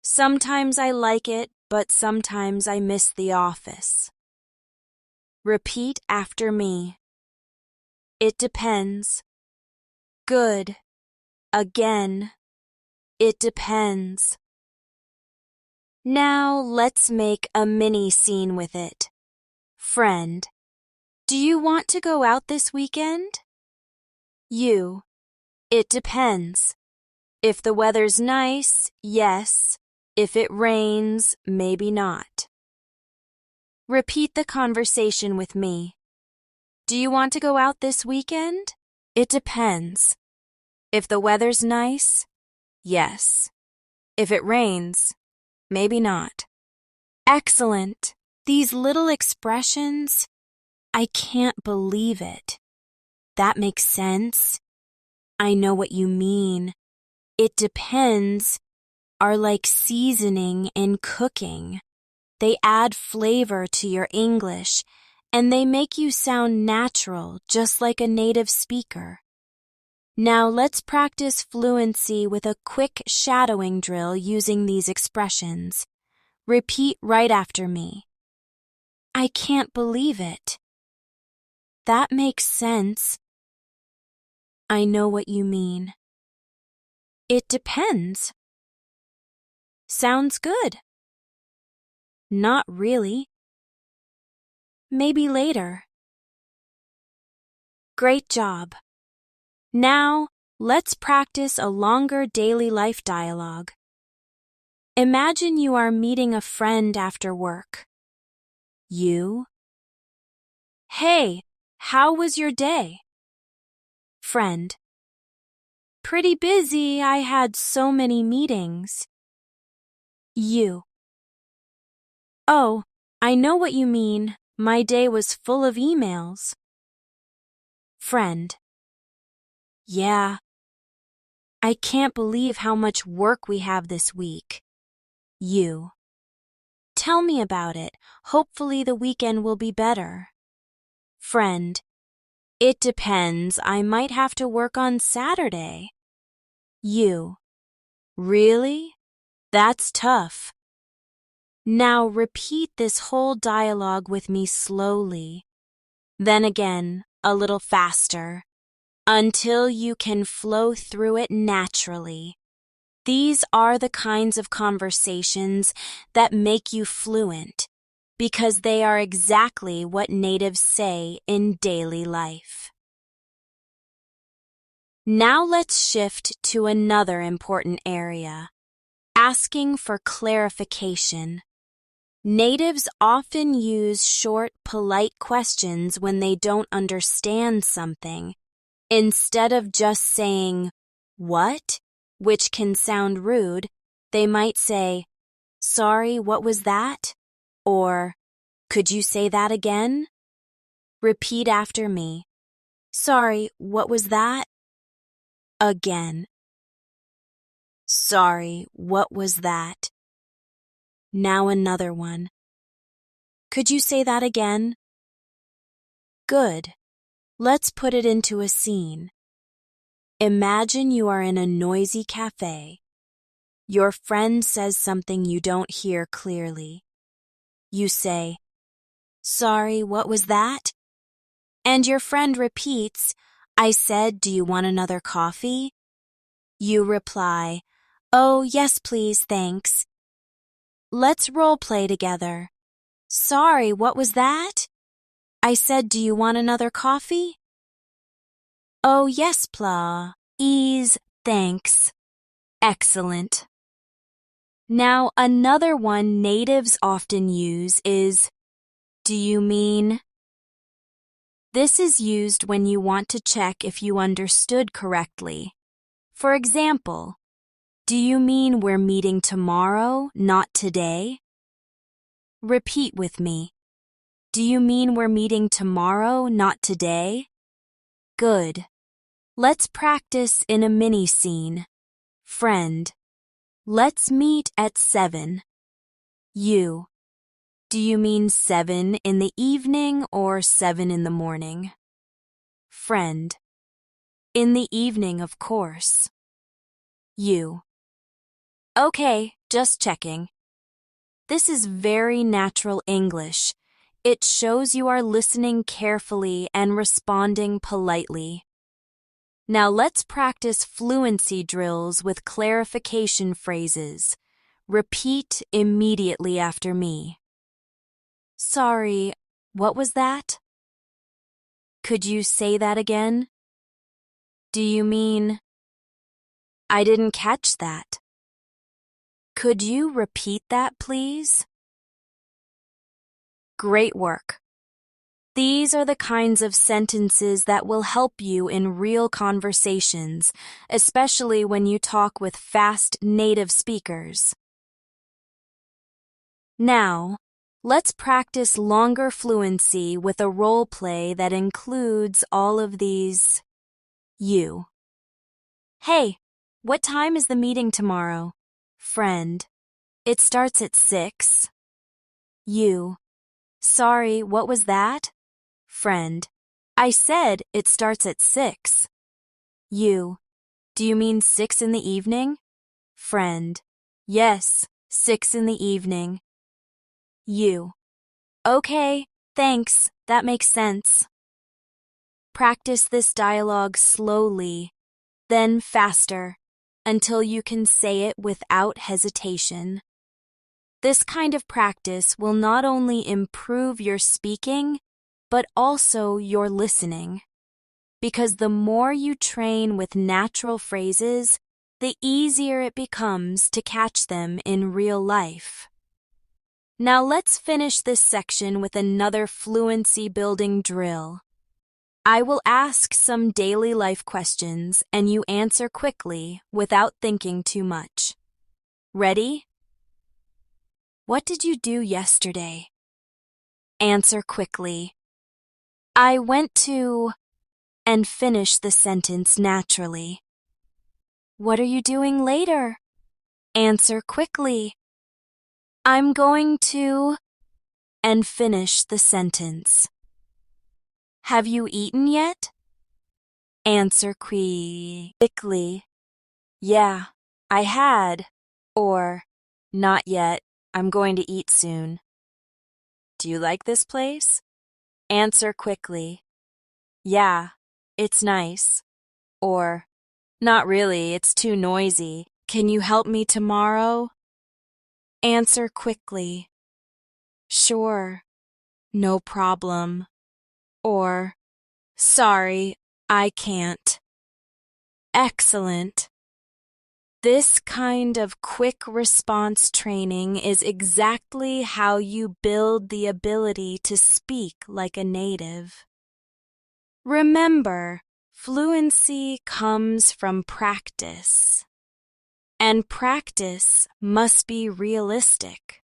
Sometimes I like it, but sometimes I miss the office." Repeat after me. It depends. Good. Again. It depends. Now let's make a mini scene with it. Friend. Do you want to go out this weekend? You. It depends. If the weather's nice, yes. If it rains, maybe not. Repeat the conversation with me. Do you want to go out this weekend? It depends. If the weather's nice, yes. If it rains, maybe not. Excellent. These little expressions, I can't believe it. That makes sense. I know what you mean. It depends are like seasoning in cooking. They add flavor to your English, and they make you sound natural, just like a native speaker. Now let's practice fluency with a quick shadowing drill using these expressions. Repeat right after me. I can't believe it. That makes sense. I know what you mean. It depends. Sounds good. Not really. Maybe later. Great job. Now, let's practice a longer daily life dialogue. Imagine you are meeting a friend after work. You. Hey, how was your day? Friend. Pretty busy. I had so many meetings. You. Oh, I know what you mean. My day was full of emails. Friend. Yeah. I can't believe how much work we have this week. You. Tell me about it. Hopefully the weekend will be better. Friend. It depends. I might have to work on Saturday. You. Really? That's tough. Now repeat this whole dialogue with me slowly. Then again, a little faster, until you can flow through it naturally. These are the kinds of conversations that make you fluent, because they are exactly what natives say in daily life. Now let's shift to another important area, asking for clarification. Natives often use short, polite questions when they don't understand something. Instead of just saying, "What?" which can sound rude, they might say, "Sorry, what was that?" Or, "Could you say that again?" Repeat after me. "Sorry, what was that?" Again. "Sorry, what was that?" Now another one. "Could you say that again?" Good. Let's put it into a scene. Imagine you are in a noisy cafe. Your friend says something you don't hear clearly. You say, "Sorry, what was that?" And your friend repeats, "I said, do you want another coffee?" You reply, "Oh, yes, please, thanks." Let's role play together. "Sorry, what was that?" "I said, do you want another coffee?" "Oh, yes, please, thanks." Excellent. Now, another one natives often use is, "Do you mean?" This is used when you want to check if you understood correctly. For example, "Do you mean we're meeting tomorrow, not today?" Repeat with me. "Do you mean we're meeting tomorrow, not today?" Good. Let's practice in a mini scene. Friend, let's meet at 7. You, do you mean 7 in the evening or 7 in the morning? Friend, in the evening, of course. You, okay, just checking. This is very natural English. It shows you are listening carefully and responding politely. Now let's practice fluency drills with clarification phrases. Repeat immediately after me. "Sorry, what was that?" "Could you say that again?" "Do you mean?" "I didn't catch that." "Could you repeat that, please?" Great work. These are the kinds of sentences that will help you in real conversations, especially when you talk with fast native speakers. Now, let's practice longer fluency with a role play that includes all of these. You. Hey, what time is the meeting tomorrow? Friend. It starts at 6. You. Sorry, what was that? Friend. I said it starts at 6. You. Do you mean 6 in the evening? Friend. Yes, 6 in the evening. You. Okay, thanks, that makes sense. Practice this dialogue slowly, then faster, until you can say it without hesitation. This kind of practice will not only improve your speaking, but also your listening. Because the more you train with natural phrases, the easier it becomes to catch them in real life. Now let's finish this section with another fluency-building drill. I will ask some daily life questions and you answer quickly without thinking too much. Ready? What did you do yesterday? Answer quickly. I went to... and finish the sentence naturally. What are you doing later? Answer quickly. I'm going to... and finish the sentence. Have you eaten yet? Answer quickly. Yeah, I had. Or, Not yet. I'm going to eat soon. Do you like this place? Answer quickly. Yeah, it's nice. Or, not really, it's too noisy. Can you help me tomorrow? Answer quickly. Sure, no problem. Or, sorry, I can't. Excellent. This kind of quick response training is exactly how you build the ability to speak like a native. Remember, fluency comes from practice, and practice must be realistic.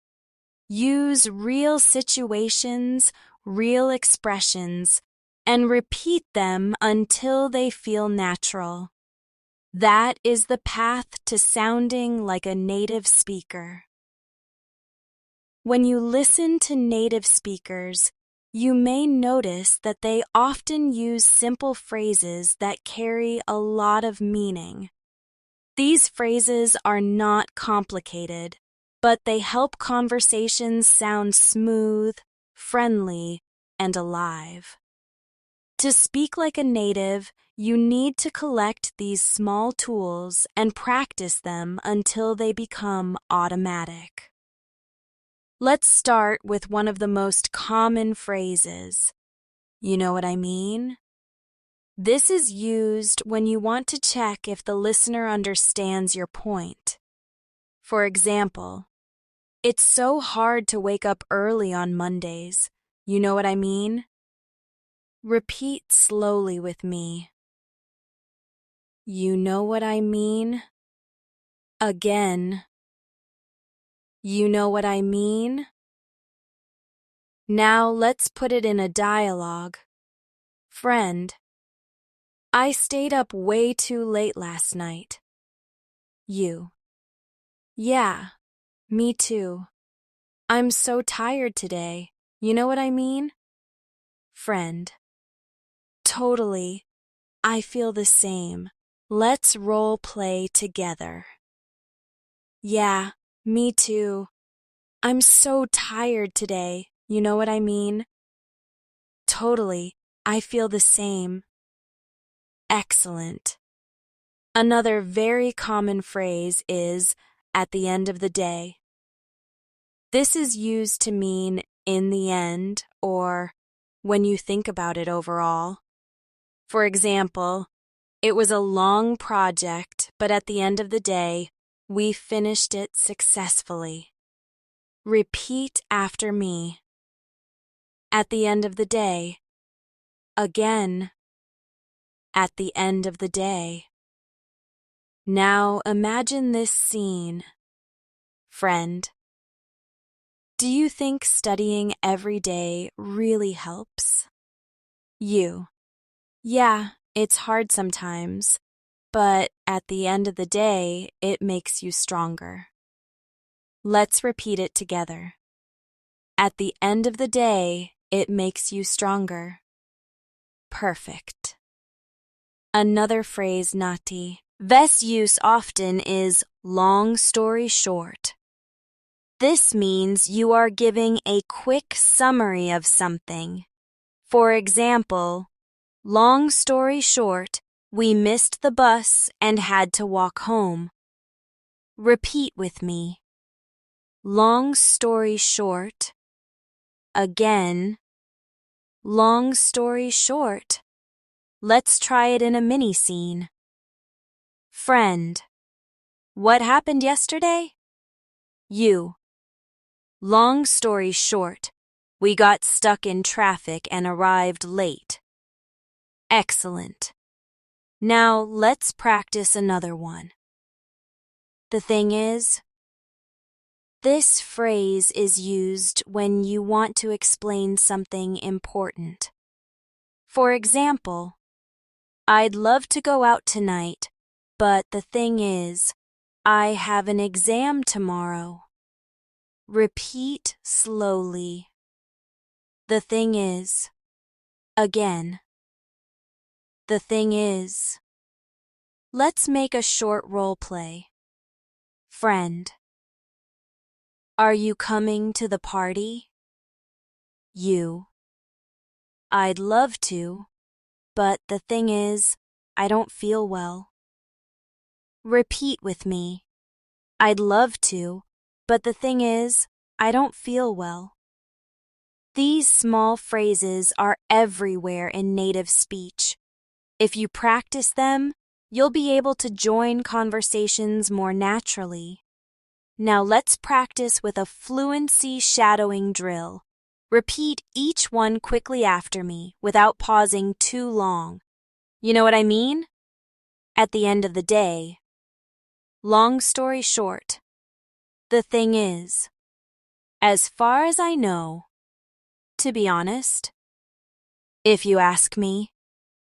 Use real situations, real expressions, and repeat them until they feel natural. That is the path to sounding like a native speaker. When you listen to native speakers, you may notice that they often use simple phrases that carry a lot of meaning. These phrases are not complicated, but they help conversations sound smooth, friendly, and alive. To speak like a native, you need to collect these small tools and practice them until they become automatic. Let's start with one of the most common phrases. You know what I mean? This is used when you want to check if the listener understands your point. For example, it's so hard to wake up early on Mondays. You know what I mean? Repeat slowly with me. You know what I mean? Again. You know what I mean? Now let's put it in a dialogue. Friend, I stayed up way too late last night. You. Yeah, me too. I'm so tired today. You know what I mean? Friend. Totally. I feel the same. Let's role play together. Yeah, me too. I'm so tired today. You know what I mean? Totally. I feel the same. Excellent. Another very common phrase is at the end of the day. This is used to mean in the end or when you think about it overall. For example, it was a long project, but at the end of the day, we finished it successfully. Repeat after me. At the end of the day. Again. At the end of the day. Now imagine this scene. Friend, do you think studying every day really helps? You. Yeah, it's hard sometimes, but at the end of the day, it makes you stronger. Let's repeat it together. At the end of the day, it makes you stronger. Perfect. Another phrase, Nati. Best use often is long story short. This means you are giving a quick summary of something. For example, long story short, we missed the bus and had to walk home. Repeat with me. Long story short. Again. Long story short. Let's try it in a mini scene. Friend. What happened yesterday? You. Long story short, we got stuck in traffic and arrived late. Excellent. Now let's practice another one. The thing is, this phrase is used when you want to explain something important. For example, I'd love to go out tonight, but the thing is, I have an exam tomorrow. Repeat slowly. The thing is. Again. The thing is. Let's make a short role play. Friend. Are you coming to the party? You. I'd love to, but the thing is, I don't feel well. Repeat with me. I'd love to, but the thing is, I don't feel well. These small phrases are everywhere in native speech. If you practice them, you'll be able to join conversations more naturally. Now let's practice with a fluency shadowing drill. Repeat each one quickly after me without pausing too long. You know what I mean? At the end of the day. Long story short, the thing is, as far as I know, to be honest, if you ask me,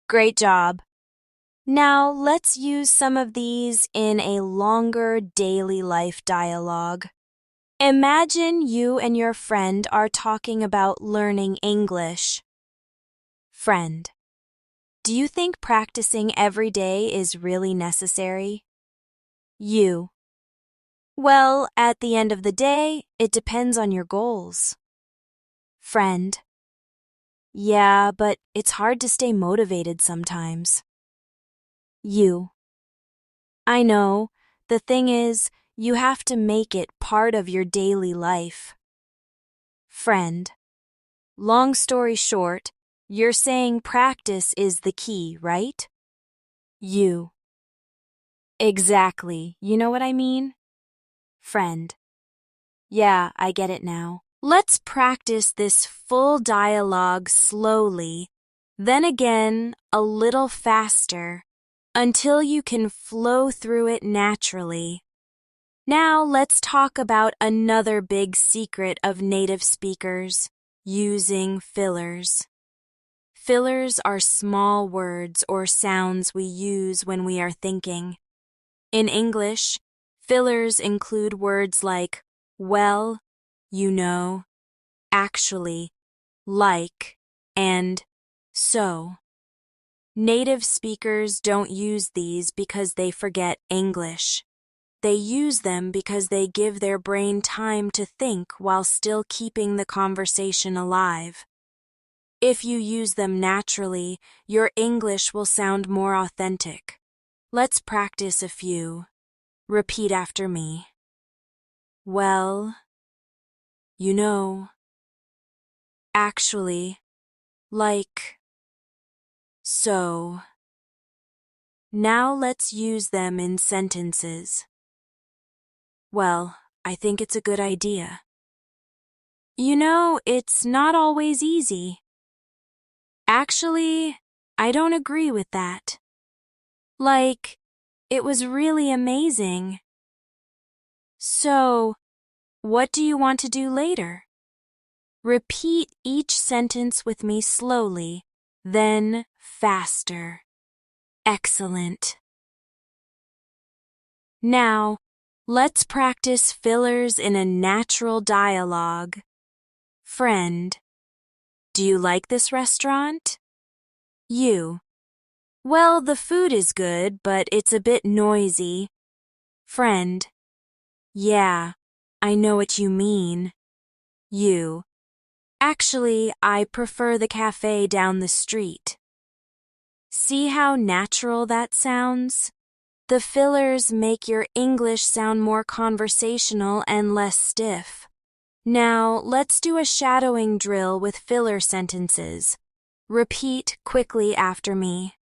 great job. Now let's use some of these in a longer daily life dialogue. Imagine you and your friend are talking about learning English. Friend, do you think practicing every day is really necessary? You. Well, at the end of the day, it depends on your goals. Friend. Yeah, but it's hard to stay motivated sometimes. You. I know. The thing is, you have to make it part of your daily life. Friend. Long story short, you're saying practice is the key, right? You. Exactly. You know what I mean? Friend. Yeah, I get it now. Let's practice this full dialogue slowly, then again a little faster, until you can flow through it naturally. Now let's talk about another big secret of native speakers, using fillers. Fillers are small words or sounds we use when we are thinking. In English, fillers include words like well, you know, actually, like, and so. Native speakers don't use these because they forget English. They use them because they give their brain time to think while still keeping the conversation alive. If you use them naturally, your English will sound more authentic. Let's practice a few. Repeat after me. Well, you know, actually, like, so. Now let's use them in sentences. Well, I think it's a good idea. You know, it's not always easy. Actually, I don't agree with that. Like, it was really amazing. So, what do you want to do later? Repeat each sentence with me slowly, then faster. Excellent. Now, let's practice fillers in a natural dialogue. Friend, do you like this restaurant? You. Well, the food is good, but it's a bit noisy. Friend. Yeah, I know what you mean. You. Actually, I prefer the cafe down the street. See how natural that sounds? The fillers make your English sound more conversational and less stiff. Now, let's do a shadowing drill with filler sentences. Repeat quickly after me.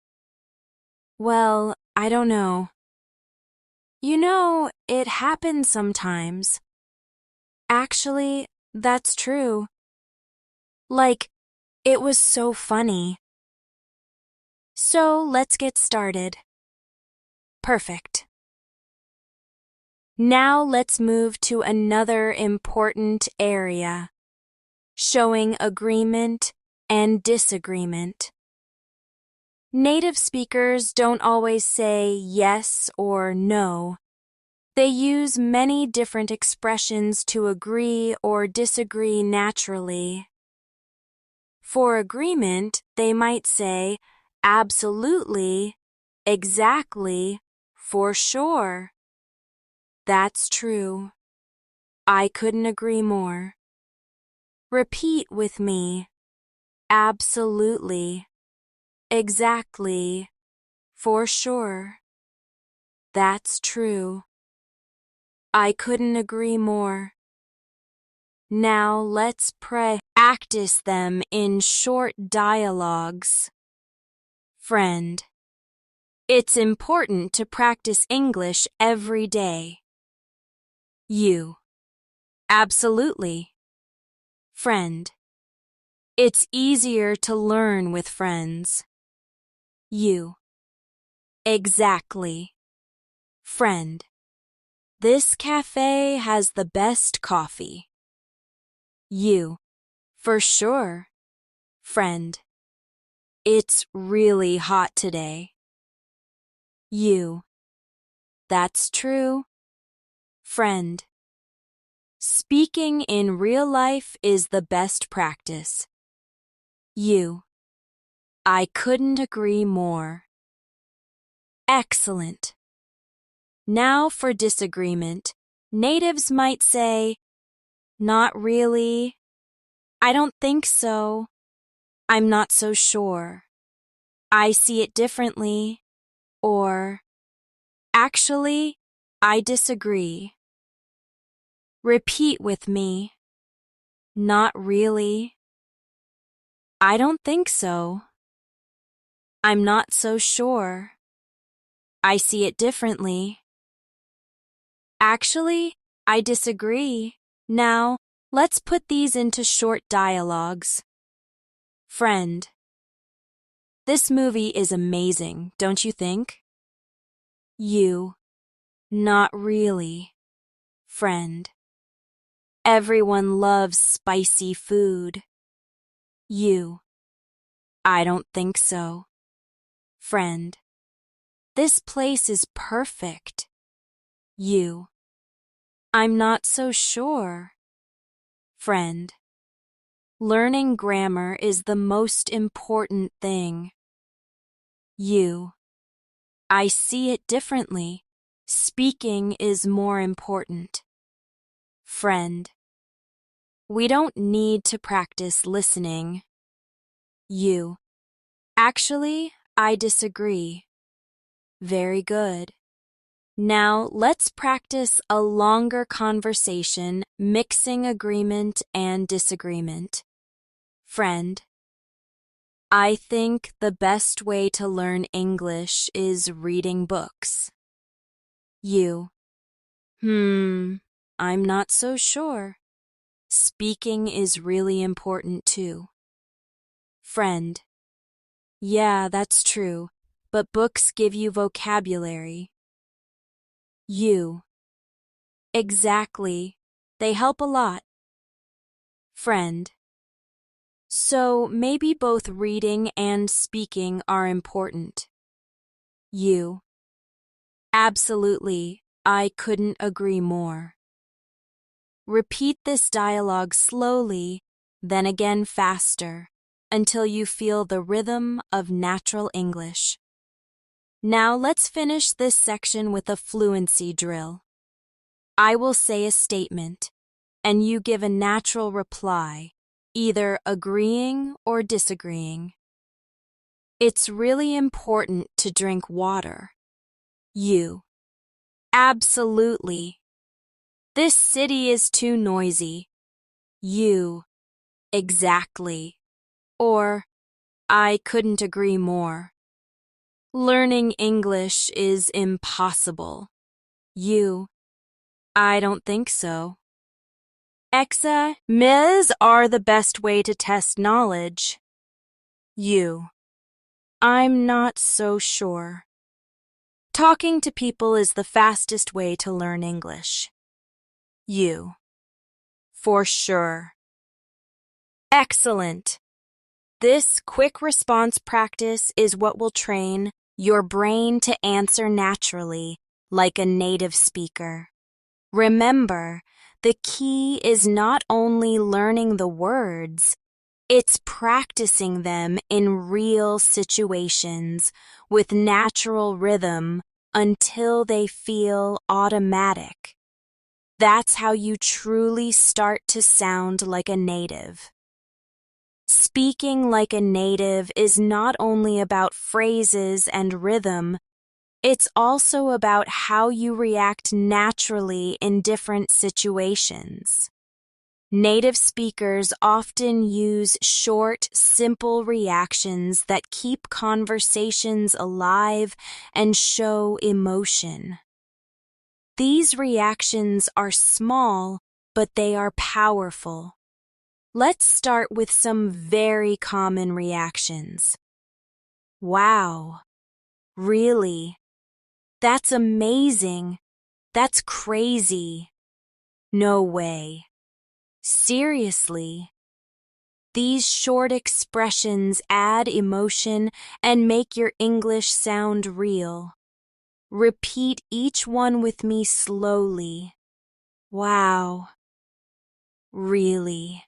Well, I don't know. You know, it happens sometimes. Actually, that's true. Like, it was so funny. So, let's get started. Perfect. Now let's move to another important area, showing agreement and disagreement. Native speakers don't always say yes or no. They use many different expressions to agree or disagree naturally. For agreement, they might say absolutely, exactly, for sure. That's true. I couldn't agree more. Repeat with me. Absolutely. Exactly. For sure. That's true. I couldn't agree more. Now let's practice them in short dialogues. Friend. It's important to practice English every day. You. Absolutely. Friend. It's easier to learn with friends. You. Exactly. Friend. This cafe has the best coffee. You. For sure. Friend. It's really hot today. You. That's true. Friend. Speaking in real life is the best practice. You. I couldn't agree more. Excellent. Now for disagreement. Natives might say, not really. I don't think so. I'm not so sure. I see it differently. Or, actually, I disagree. Repeat with me. Not really. I don't think so. I'm not so sure. I see it differently. Actually, I disagree. Now, let's put these into short dialogues. Friend. This movie is amazing, don't you think? You. Not really. Friend. Everyone loves spicy food. You. I don't think so. Friend. This place is perfect. You. I'm not so sure. Friend. Learning grammar is the most important thing. You. I see it differently. Speaking is more important. Friend. We don't need to practice listening. You. Actually, I disagree. Very good. Now let's practice a longer conversation, mixing agreement and disagreement. Friend. I think the best way to learn English is reading books. You. I'm not so sure. Speaking is really important too. Friend. Yeah, that's true, but books give you vocabulary. You. Exactly. They help a lot. Friend. So maybe both reading and speaking are important. You. Absolutely. I couldn't agree more. Repeat this dialogue slowly, then again faster, until you feel the rhythm of natural English. Now let's finish this section with a fluency drill. I will say a statement, and you give a natural reply, either agreeing or disagreeing. It's really important to drink water. You. Absolutely. This city is too noisy. You. Exactly. Or, I couldn't agree more. Learning English is impossible. You. I don't think so. Exams are the best way to test knowledge. You. I'm not so sure. Talking to people is the fastest way to learn English. You. For sure. Excellent. This quick response practice is what will train your brain to answer naturally, like a native speaker. Remember, the key is not only learning the words, it's practicing them in real situations with natural rhythm until they feel automatic. That's how you truly start to sound like a native. Speaking like a native is not only about phrases and rhythm, it's also about how you react naturally in different situations. Native speakers often use short, simple reactions that keep conversations alive and show emotion. These reactions are small, but they are powerful. Let's start with some very common reactions. Wow. Really? That's amazing. That's crazy. No way. Seriously. These short expressions add emotion and make your English sound real. Repeat each one with me slowly. Wow. Really.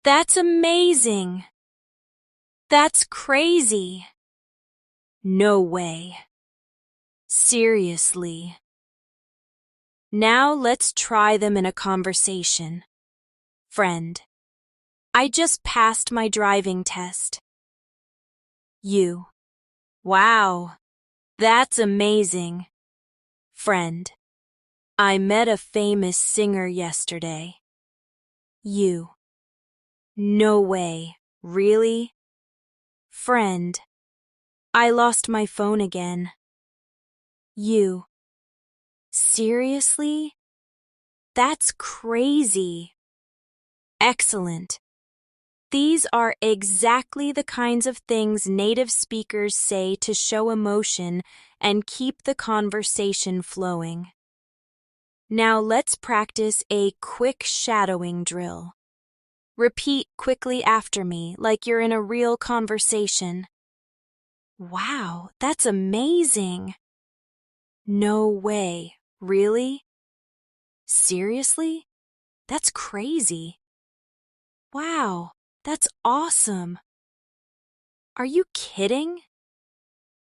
That's amazing. That's crazy. No way. Seriously. Now let's try them in a conversation. Friend, I just passed my driving test. You. Wow. That's amazing. Friend, I met a famous singer yesterday. You. No way. Really? Friend, I lost my phone again. You. Seriously? That's crazy. Excellent. These are exactly the kinds of things native speakers say to show emotion and keep the conversation flowing. Now let's practice a quick shadowing drill. Repeat quickly after me like you're in a real conversation. Wow, that's amazing. No way. Really? Seriously? That's crazy. Wow, that's awesome. Are you kidding?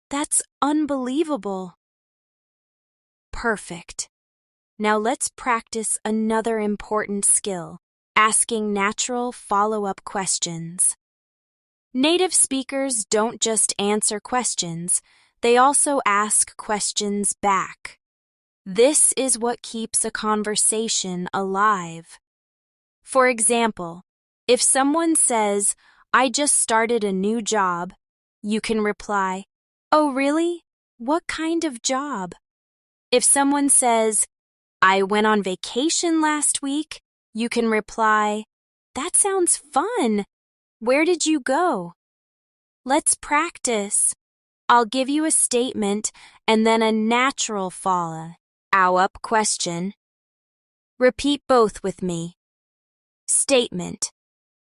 That's unbelievable. Perfect. Now let's practice another important skill, asking natural follow-up questions. Native speakers don't just answer questions, they also ask questions back. This is what keeps a conversation alive. For example, if someone says, I just started a new job, you can reply, Oh, really? What kind of job? If someone says, I went on vacation last week, you can reply, That sounds fun. Where did you go? Let's practice. I'll give you a statement and then a natural follow-up question. Repeat both with me. Statement.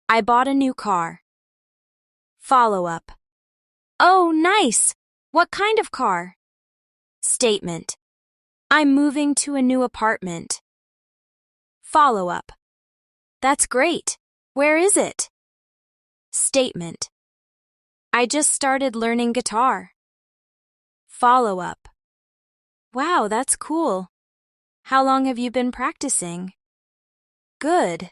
I bought a new car. Follow-up. Oh, nice. What kind of car? Statement. I'm moving to a new apartment. Follow-up. That's great. Where is it? Statement. I just started learning guitar. Follow-up. Wow, that's cool. How long have you been practicing? Good.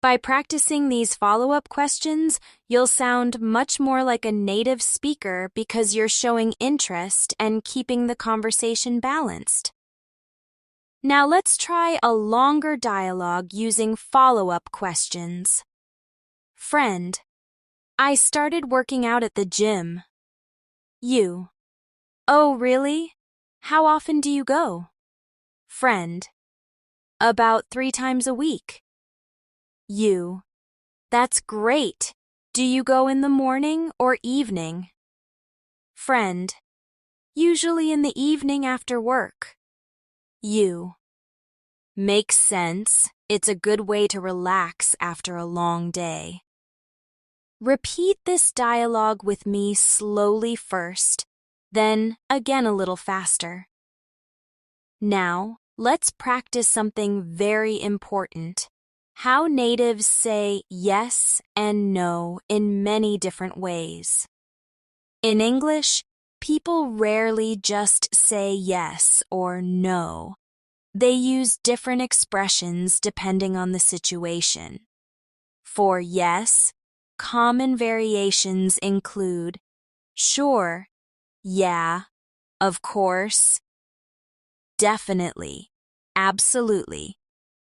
By practicing these follow-up questions, you'll sound much more like a native speaker because you're showing interest and keeping the conversation balanced. Now let's try a longer dialogue using follow-up questions. Friend, I started working out at the gym. You. Oh, really? How often do you go? Friend. About 3 times a week. You. That's great. Do you go in the morning or evening? Friend. Usually in the evening after work. You. Makes sense. It's a good way to relax after a long day. Repeat this dialogue with me slowly first, then again a little faster. Now, let's practice something very important. How natives say yes and no in many different ways. In English, people rarely just say yes or no. They use different expressions depending on the situation. For yes, common variations include sure, yeah, of course, definitely, absolutely,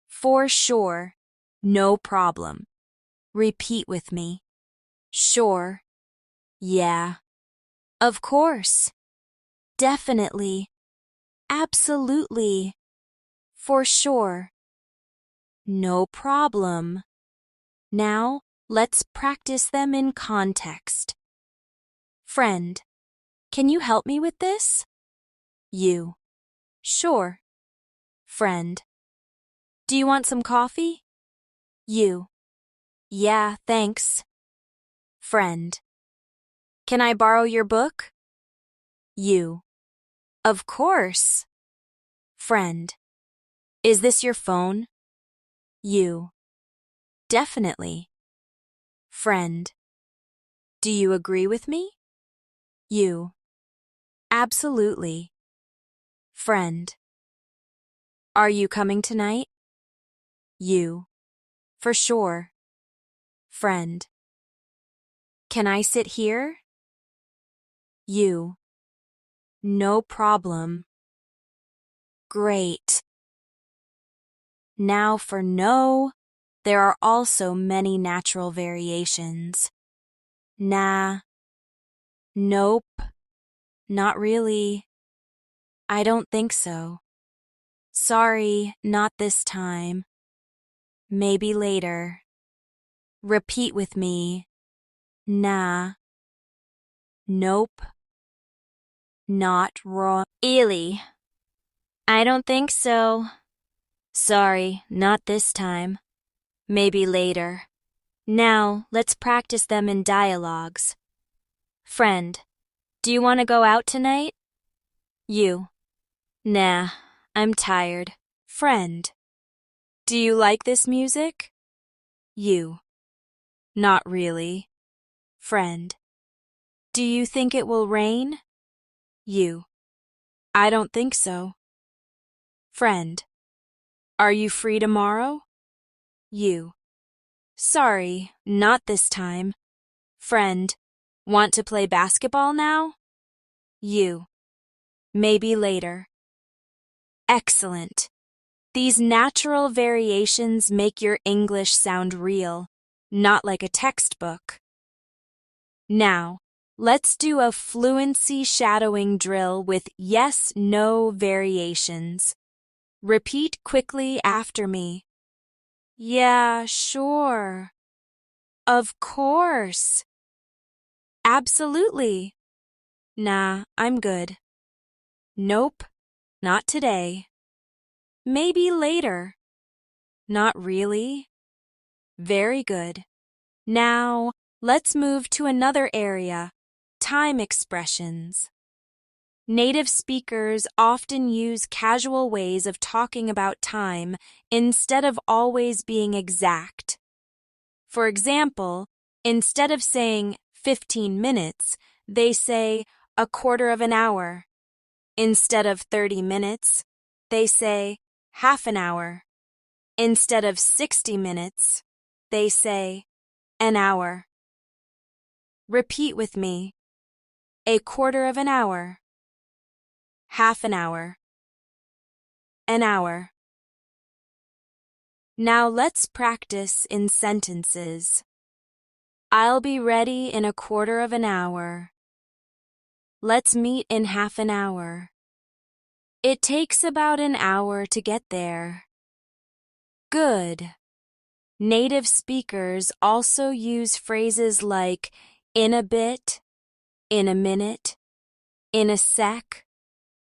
for sure, no problem. Repeat with me. Sure, yeah, of course, definitely, absolutely, for sure, no problem. Now, let's practice them in context. Friend, can you help me with this? You. Sure. Friend. Do you want some coffee? You. Yeah, thanks. Friend. Can I borrow your book? You. Of course. Friend. Is this your phone? You. Definitely. Friend. Do you agree with me? You. Absolutely. Friend. Are you coming tonight? You. For sure. Friend. Can I sit here? You. No problem. Great. Now for no, there are also many natural variations. Nah. Nope. Not really. I don't think so. Sorry, not this time. Maybe later. Repeat with me. Nah. Nope. Not really. I don't think so. Sorry, not this time. Maybe later. Now, let's practice them in dialogues. Friend, do you want to go out tonight? You. Nah, I'm tired. Friend, do you like this music? You. Not really. Friend, do you think it will rain? You. I don't think so. Friend, are you free tomorrow? You. Sorry, not this time. Friend, want to play basketball now? You. Maybe later. Excellent. These natural variations make your English sound real, not like a textbook. Now, let's do a fluency shadowing drill with yes-no variations. Repeat quickly after me. Yeah, sure. Of course. Absolutely. Nah, I'm good. Nope, not today. Maybe later. Not really. Very good. Now, let's move to another area, time expressions. Native speakers often use casual ways of talking about time instead of always being exact. For example, instead of saying 15 minutes, they say a quarter of an hour. Instead of 30 minutes, they say half an hour. Instead of 60 minutes, they say an hour. Repeat with me. A quarter of an hour. Half an hour. An hour. Now let's practice in sentences. I'll be ready in a quarter of an hour. Let's meet in half an hour. It takes about an hour to get there. Good. Native speakers also use phrases like in a bit, in a minute, in a sec,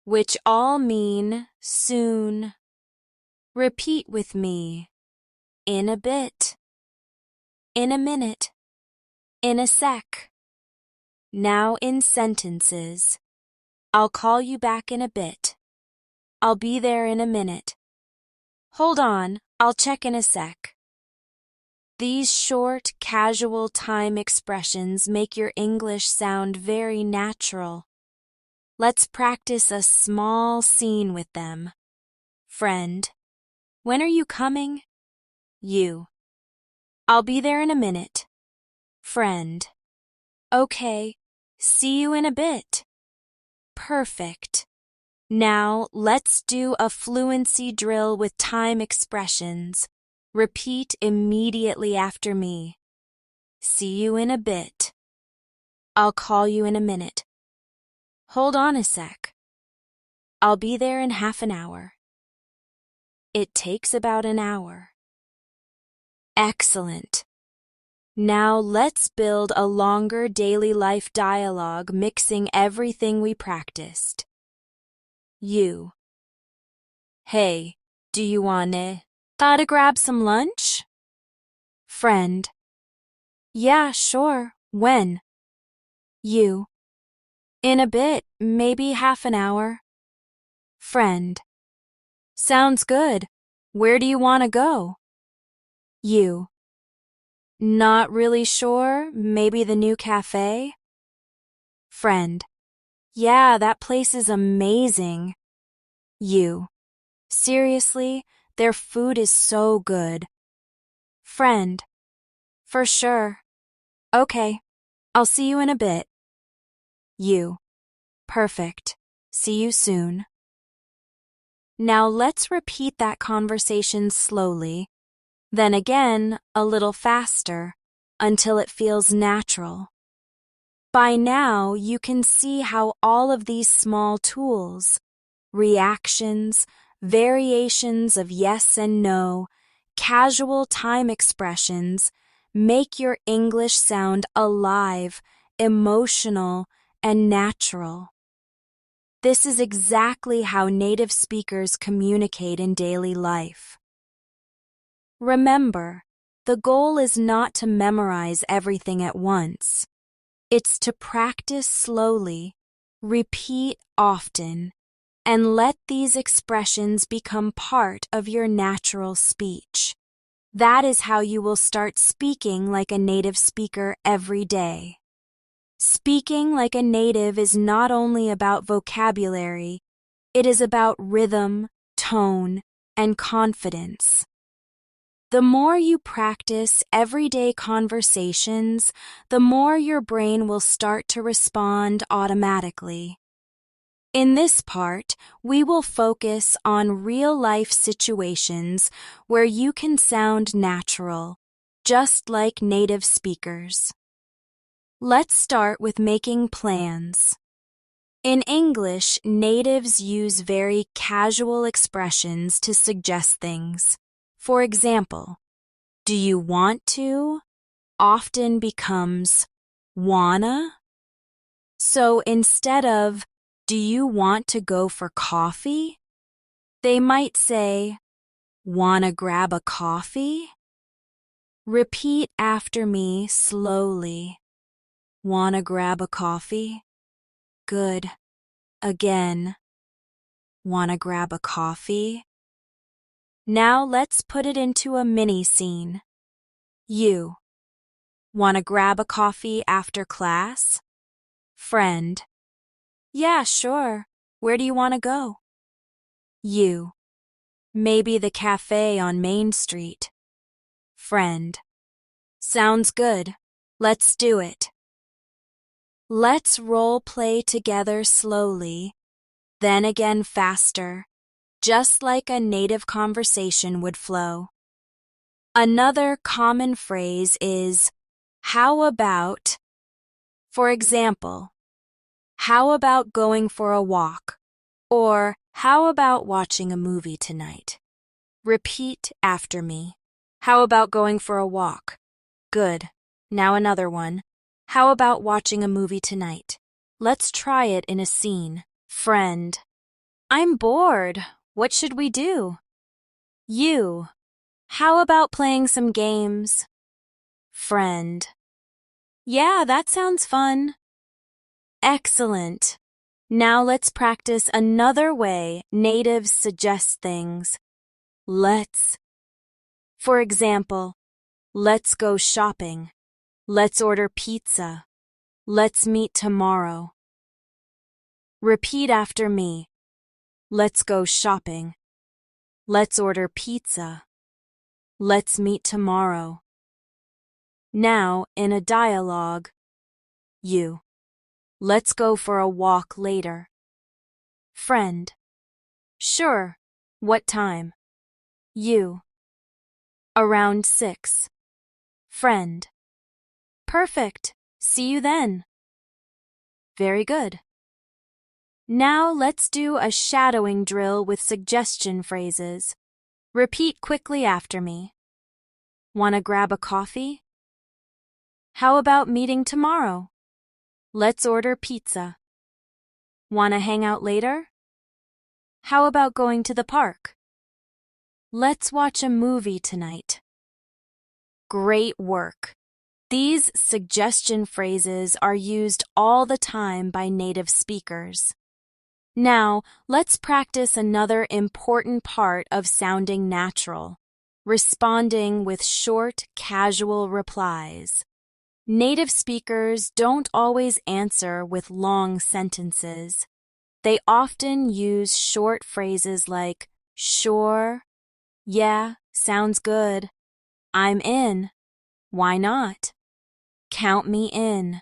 which all mean soon. Repeat with me. In a bit. In a minute. In a sec. Now in sentences. I'll call you back in a bit. I'll be there in a minute. Hold on, I'll check in a sec. These short, casual time expressions make your English sound very natural. Let's practice a small scene with them. Friend. When are you coming? You. I'll be there in a minute. Friend. Okay, see you in a bit. Perfect. Now let's do a fluency drill with time expressions. Repeat immediately after me. See you in a bit. I'll call you in a minute. Hold on a sec. I'll be there in half an hour. It takes about an hour. Excellent. Now let's build a longer daily life dialogue mixing everything we practiced. You. Hey, do you wanna grab some lunch? Friend. Yeah, sure. When? You. In a bit, maybe half an hour. Friend. Sounds good. Where do you want to go? You. Not really sure. Maybe the new cafe? Friend. Yeah, that place is amazing. You. Seriously, their food is so good. Friend. For sure. Okay, I'll see you in a bit. You. Perfect. See you soon. Now let's repeat that conversation slowly, then again a little faster, until it feels natural. By now, you can see how all of these small tools, reactions, variations of yes and no, casual time expressions, make your English sound alive, emotional, and natural. This is exactly how native speakers communicate in daily life. Remember, the goal is not to memorize everything at once. It's to practice slowly, repeat often, and let these expressions become part of your natural speech. That is how you will start speaking like a native speaker every day. Speaking like a native is not only about vocabulary, it is about rhythm, tone, and confidence. The more you practice everyday conversations, the more your brain will start to respond automatically. In this part, we will focus on real-life situations where you can sound natural, just like native speakers. Let's start with making plans. In English, natives use very casual expressions to suggest things. For example, do you want to often becomes wanna. So instead of do you want to go for coffee, they might say, wanna grab a coffee? Repeat after me slowly. Wanna grab a coffee? Good. Again. Wanna grab a coffee? Now let's put it into a mini scene. You. Wanna grab a coffee after class? Friend. Yeah, sure. Where do you wanna go? You. Maybe the cafe on Main Street. Friend. Sounds good. Let's do it. Let's role play together slowly, then again faster, just like a native conversation would flow. Another common phrase is, how about? For example, how about going for a walk? Or how about watching a movie tonight? Repeat after me. How about going for a walk? Good. Now another one. How about watching a movie tonight? Let's try it in a scene. Friend. I'm bored. What should we do? You. How about playing some games? Friend. Yeah, that sounds fun. Excellent. Now let's practice another way natives suggest things. Let's. For example, let's go shopping. Let's order pizza. Let's meet tomorrow. Repeat after me. Let's go shopping. Let's order pizza. Let's meet tomorrow. Now, in a dialogue, you. Let's go for a walk later. Friend. Sure. What time? You. Around 6. Friend. Perfect. See you then. Very good. Now let's do a shadowing drill with suggestion phrases. Repeat quickly after me. Wanna grab a coffee? How about meeting tomorrow? Let's order pizza. Wanna hang out later? How about going to the park? Let's watch a movie tonight. Great work. These suggestion phrases are used all the time by native speakers. Now, let's practice another important part of sounding natural, responding with short, casual replies. Native speakers don't always answer with long sentences. They often use short phrases like, sure, yeah, sounds good, I'm in, why not? Count me in.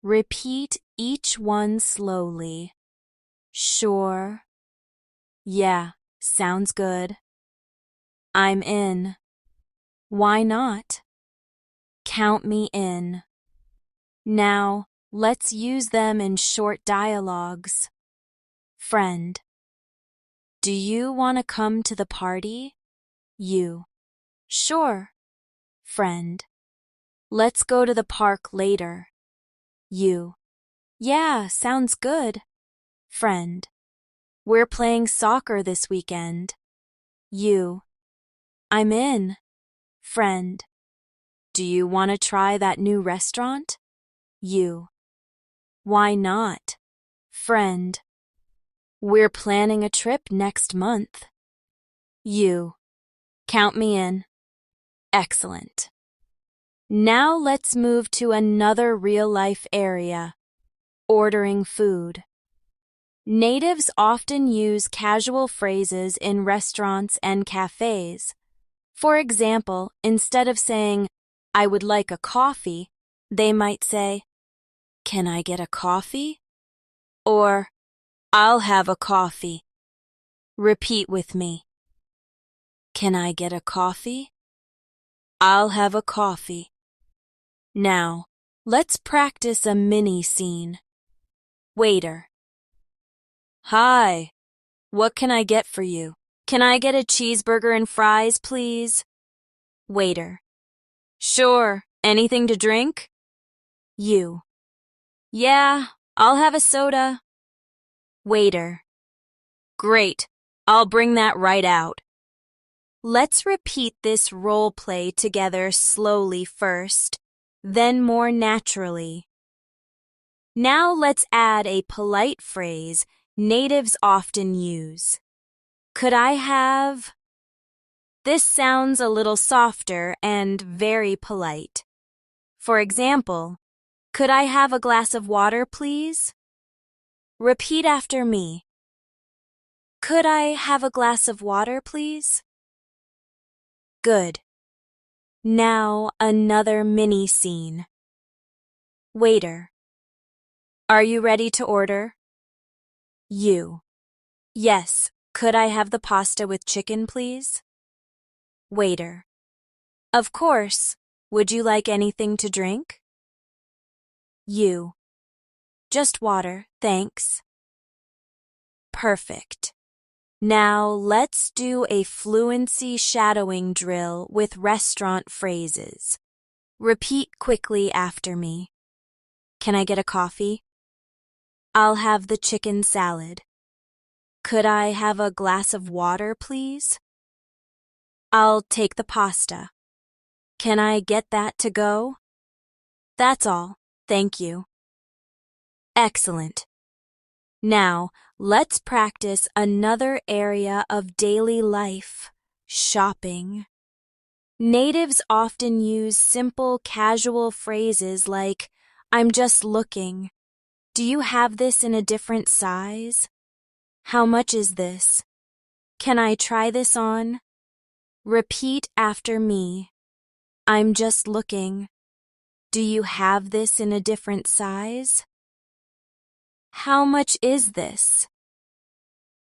Repeat each one slowly. Sure. Yeah, sounds good. I'm in. Why not? Count me in. Now, let's use them in short dialogues. Friend. Do you want to come to the party? You. Sure. Friend. Let's go to the park later. You. Yeah, sounds good. Friend. We're playing soccer this weekend. You. I'm in. Friend. Do you want to try that new restaurant? You. Why not? Friend. We're planning a trip next month. You. Count me in. Excellent. Now let's move to another real-life area, ordering food. Natives often use casual phrases in restaurants and cafes. For example, instead of saying, I would like a coffee, they might say, Can I get a coffee? Or, I'll have a coffee. Repeat with me. Can I get a coffee? I'll have a coffee. Now, let's practice a mini scene. Waiter. Hi, what can I get for you? Can I get a cheeseburger and fries, please? Waiter. Sure, anything to drink? You. Yeah, I'll have a soda. Waiter. Great, I'll bring that right out. Let's repeat this role play together slowly first, then more naturally. Now let's add a polite phrase natives often use. Could I have? This sounds a little softer and very polite. For example, could I have a glass of water, please? Repeat after me. Could I have a glass of water, please? Good. Now another mini scene. Waiter. Are you ready to order? You. Yes. Could I have the pasta with chicken, please? Waiter. Of course. Would you like anything to drink? You. Just water, thanks. Perfect. Now let's do a fluency shadowing drill with restaurant phrases. Repeat quickly after me. Can I get a coffee? I'll have the chicken salad. Could I have a glass of water, please? I'll take the pasta. Can I get that to go? That's all, thank you. Excellent. Now, let's practice another area of daily life, shopping. Natives often use simple, casual phrases like, I'm just looking. Do you have this in a different size? How much is this? Can I try this on? Repeat after me. I'm just looking. Do you have this in a different size? How much is this?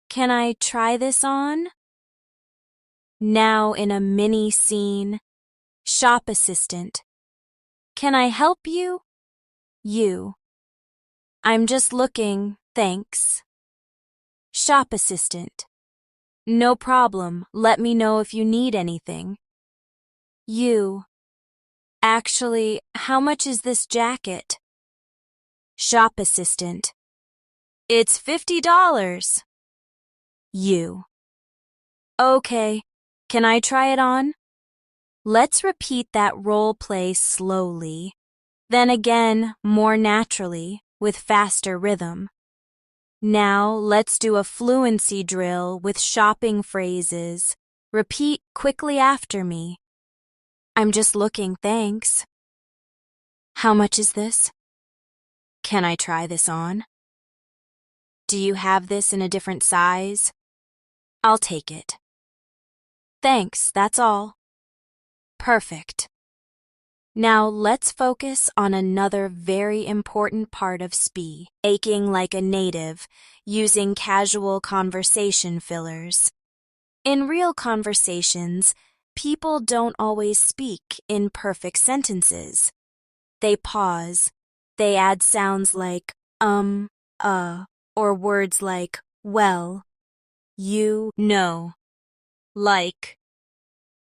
Can I try this on? Now in a mini scene. Shop assistant. Can I help you? You. I'm just looking, thanks. Shop assistant. No problem, let me know if you need anything. You. Actually, how much is this jacket? Shop assistant. It's $50. You. Okay, can I try it on? Let's repeat that role play slowly, then again more naturally with faster rhythm. Now let's do a fluency drill with shopping phrases. Repeat quickly after me. I'm just looking, thanks. How much is this? Can I try this on? Do you have this in a different size? I'll take it. Thanks, that's all. Perfect. Now let's focus on another very important part of speaking like a native, using casual conversation fillers. In real conversations, people don't always speak in perfect sentences. They pause. They add sounds like or words like well, you know, like.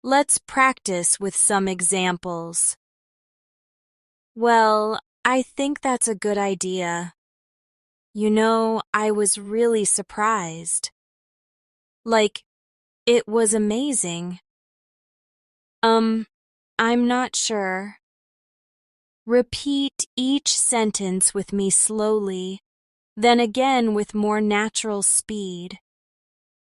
Let's practice with some examples. Well, I think that's a good idea. You know, I was really surprised. Like, it was amazing. I'm not sure. Repeat each sentence with me slowly, then again with more natural speed.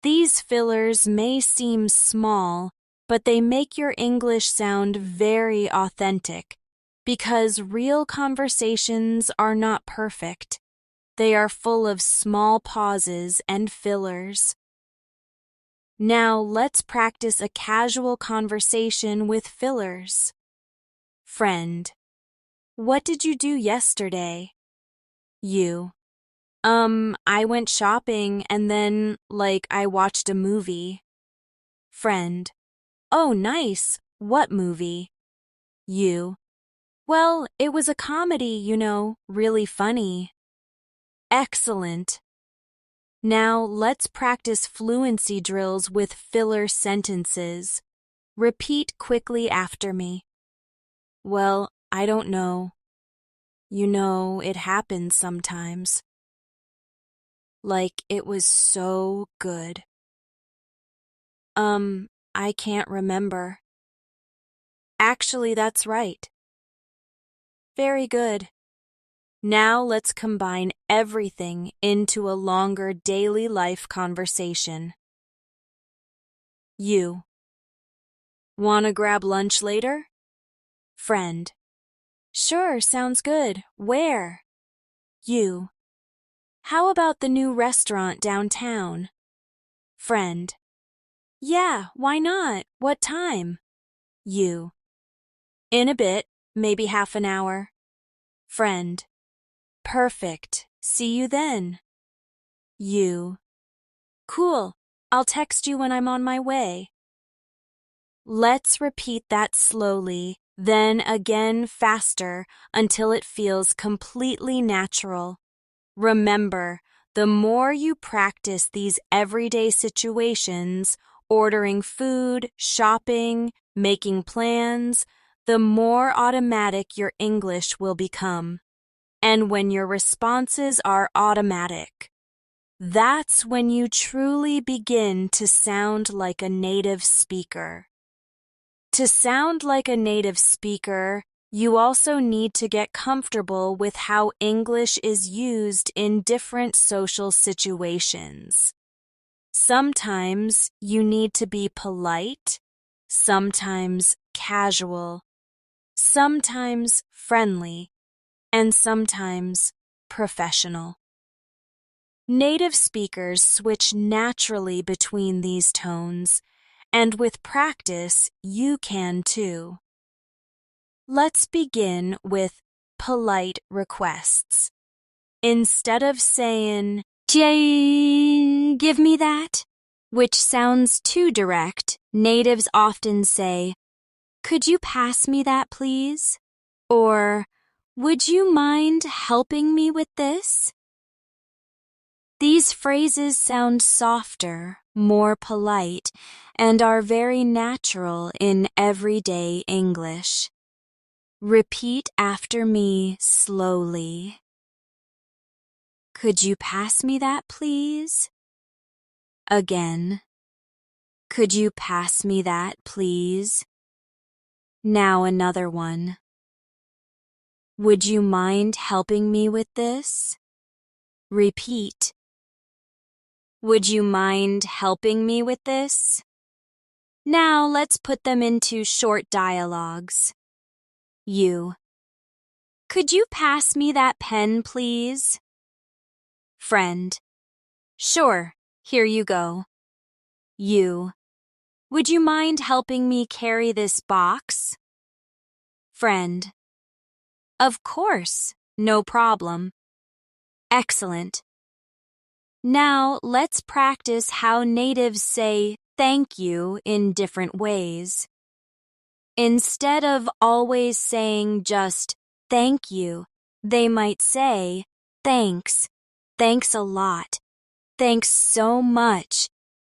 These fillers may seem small, but they make your English sound very authentic, because real conversations are not perfect. They are full of small pauses and fillers. Now let's practice a casual conversation with fillers. Friend. What did you do yesterday? You. I went shopping and then, I watched a movie. Friend. Oh, nice. What movie? You. Well, it was a comedy, really funny. Excellent. Now let's practice fluency drills with filler sentences. Repeat quickly after me. Well, I don't know. It happens sometimes. Like, it was so good. I can't remember. Actually, that's right. Very good. Now let's combine everything into a longer daily life conversation. You. Wanna grab lunch later? Friend. Sure, sounds good. Where? You. How about the new restaurant downtown? Friend. Yeah, why not? What time? You. In a bit, maybe half an hour. Friend. Perfect. See you then. You. Cool. I'll text you when I'm on my way. Let's repeat that slowly, then again faster until it feels completely natural. Remember, the more you practice these everyday situations, ordering food, shopping, making plans, the more automatic your English will become. And when your responses are automatic, that's when you truly begin to sound like a native speaker. To sound like a native speaker, you also need to get comfortable with how English is used in different social situations. Sometimes you need to be polite, sometimes casual, sometimes friendly, and sometimes professional. Native speakers switch naturally between these tones, and with practice, you can too. Let's begin with polite requests. Instead of saying, give me that, which sounds too direct, natives often say, could you pass me that, please? Or, would you mind helping me with this? These phrases sound softer, more polite, and are very natural in everyday English. Repeat after me slowly. Could you pass me that, please? Again. Could you pass me that, please? Now another one. Would you mind helping me with this? Repeat. Would you mind helping me with this? Now let's put them into short dialogues. You. Could you pass me that pen, please? Friend. Sure, here you go. You. Would you mind helping me carry this box? Friend. Of course, no problem. Excellent. Now let's practice how natives say thank you in different ways. Instead of always saying just thank you, they might say thanks, thanks a lot, thanks so much,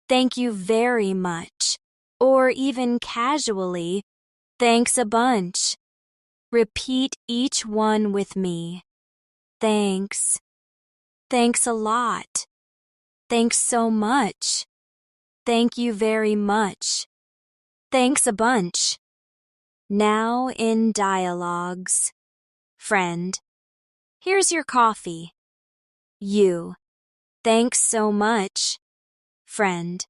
thank you very much, or even casually, thanks a bunch. Repeat each one with me. Thanks. Thanks a lot. Thanks so much. Thank you very much. Thanks a bunch. Now in dialogues. Friend. Here's your coffee. You. Thanks so much. Friend.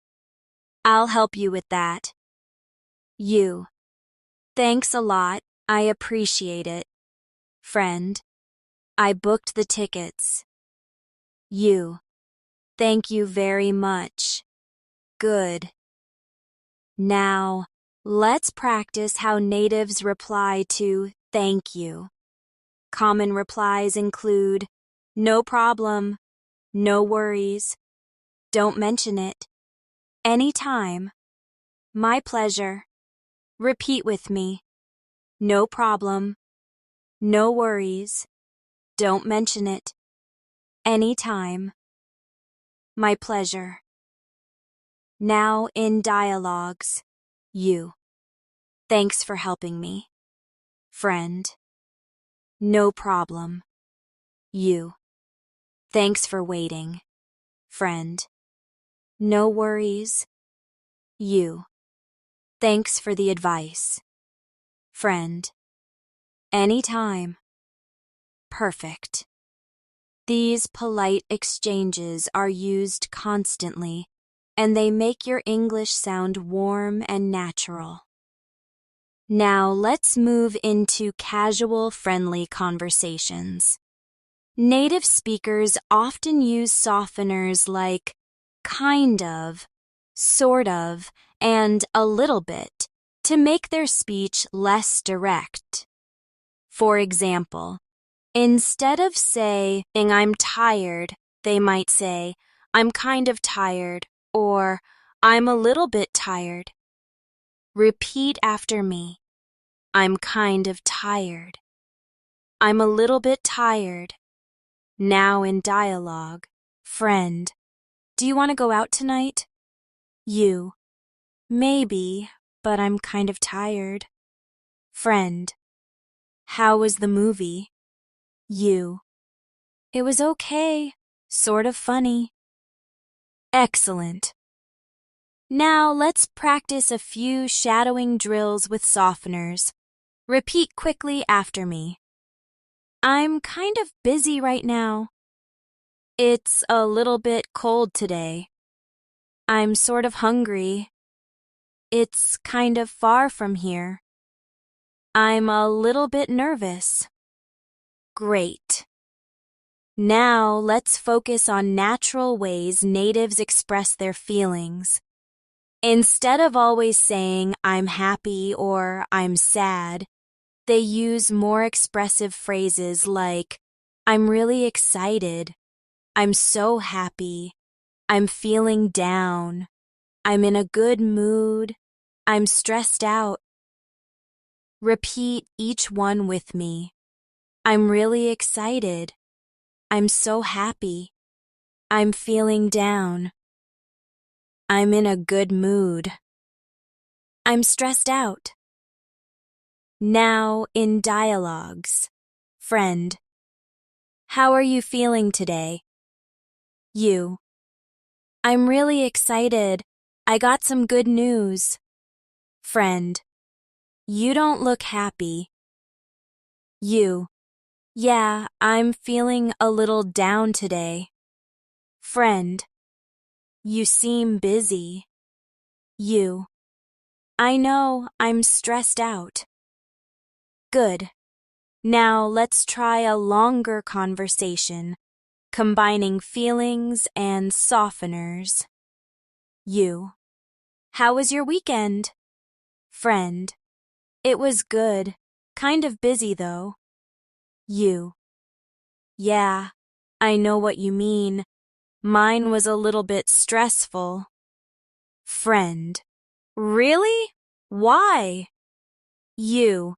I'll help you with that. You. Thanks a lot. I appreciate it. Friend. I booked the tickets. You. Thank you very much. Good. Now, let's practice how natives reply to thank you. Common replies include no problem, no worries, don't mention it, anytime, my pleasure. Repeat with me. No problem, no worries, don't mention it, anytime, my pleasure. Now in dialogues. You. Thanks for helping me. Friend. No problem. You. Thanks for waiting. Friend. No worries. You. Thanks for the advice. Friend. Anytime. Perfect. These polite exchanges are used constantly, and they make your English sound warm and natural. Now let's move into casual, friendly conversations. Native speakers often use softeners like kind of, sort of, and a little bit to make their speech less direct. For example, instead of saying I'm tired, they might say I'm kind of tired or I'm a little bit tired. Repeat after me. I'm kind of tired. I'm a little bit tired. Now in dialogue. Friend. Do you want to go out tonight? You. Maybe, but I'm kind of tired. Friend. How was the movie? You. It was okay. Sort of funny. Excellent. Now let's practice a few shadowing drills with softeners. Repeat quickly after me. I'm kind of busy right now. It's a little bit cold today. I'm sort of hungry. It's kind of far from here. I'm a little bit nervous. Great. Now let's focus on natural ways natives express their feelings. Instead of always saying, I'm happy or I'm sad, they use more expressive phrases like, I'm really excited, I'm so happy, I'm feeling down, I'm in a good mood, I'm stressed out. Repeat each one with me. I'm really excited. I'm so happy. I'm feeling down. I'm in a good mood. I'm stressed out. Now in dialogues. Friend. How are you feeling today? You. I'm really excited. I got some good news. Friend. You don't look happy. You. Yeah, I'm feeling a little down today. Friend. You seem busy. You. I know, I'm stressed out. Good. Now let's try a longer conversation, combining feelings and softeners. You. How was your weekend? Friend. It was good. Kind of busy though. You. Yeah, I know what you mean. Mine was a little bit stressful. Friend. Really? Why? You.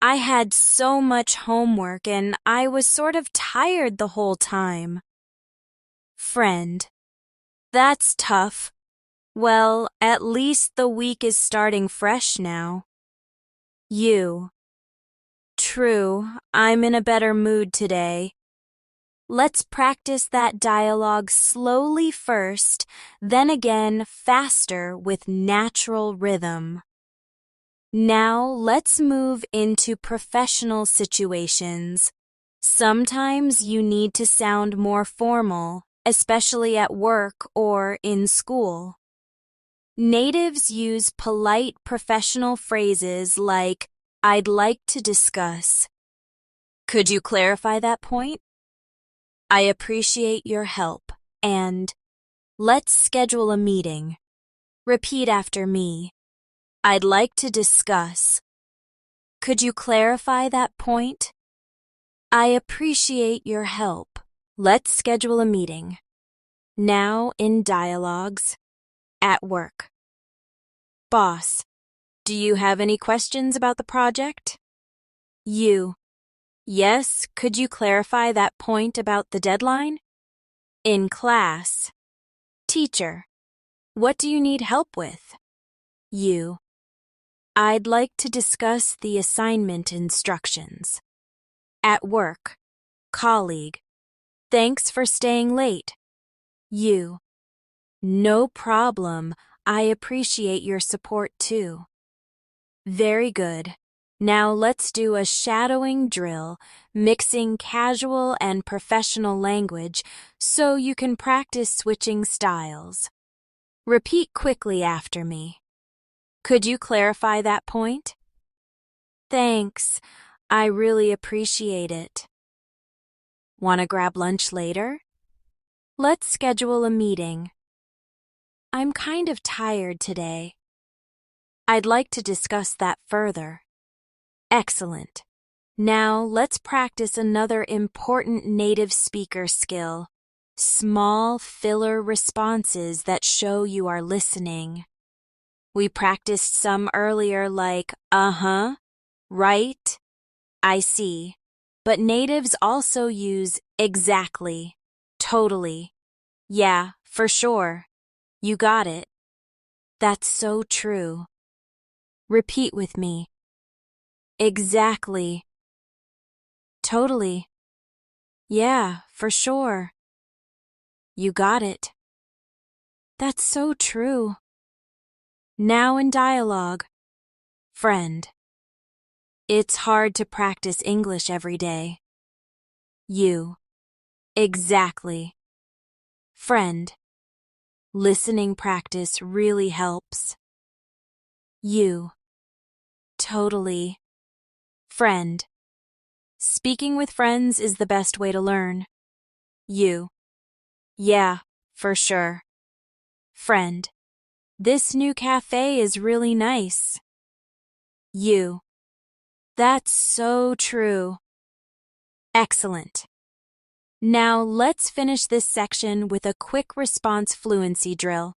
I had so much homework and I was sort of tired the whole time. Friend. That's tough. Well, at least the week is starting fresh now. You. True, I'm in a better mood today. Let's practice that dialogue slowly first, then again faster with natural rhythm. Now let's move into professional situations. Sometimes you need to sound more formal, especially at work or in school. Natives use polite professional phrases like, I'd like to discuss. Could you clarify that point? I appreciate your help, and let's schedule a meeting. Repeat after me. I'd like to discuss. Could you clarify that point? I appreciate your help. Let's schedule a meeting. Now in dialogues. At work. Boss, do you have any questions about the project? You. Yes, could you clarify that point about the deadline? In class. Teacher, what do you need help with? You. I'd like to discuss the assignment instructions. At work. Colleague, thanks for staying late. You. No problem. I appreciate your support too. Very good. Now let's do a shadowing drill, mixing casual and professional language so you can practice switching styles. Repeat quickly after me. Could you clarify that point? Thanks. I really appreciate it. Want to grab lunch later? Let's schedule a meeting. I'm kind of tired today. I'd like to discuss that further. Excellent. Now let's practice another important native speaker skill. Small filler responses that show you are listening. We practiced some earlier like, right, I see. But natives also use exactly, totally, yeah, for sure. You got it. That's so true. Repeat with me. Exactly. Totally. Yeah, for sure. You got it. That's so true. Now in dialogue. Friend. It's hard to practice English every day. You. Exactly. Friend. Listening practice really helps. You. Totally. Friend. Speaking with friends is the best way to learn. You. Yeah, for sure. Friend. This new cafe is really nice. You. That's so true. Excellent. Now let's finish this section with a quick response fluency drill.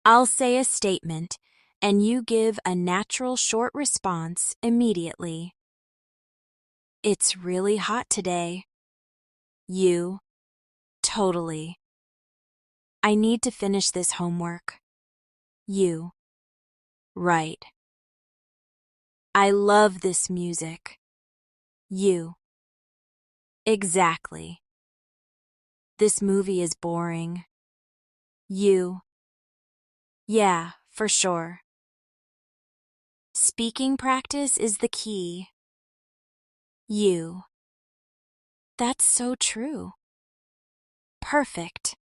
I'll say a statement, and you give a natural short response immediately. It's really hot today. You. Totally. I need to finish this homework. You. Right. I love this music. You. Exactly. This movie is boring. You. Yeah, for sure. Speaking practice is the key. You. That's so true. Perfect.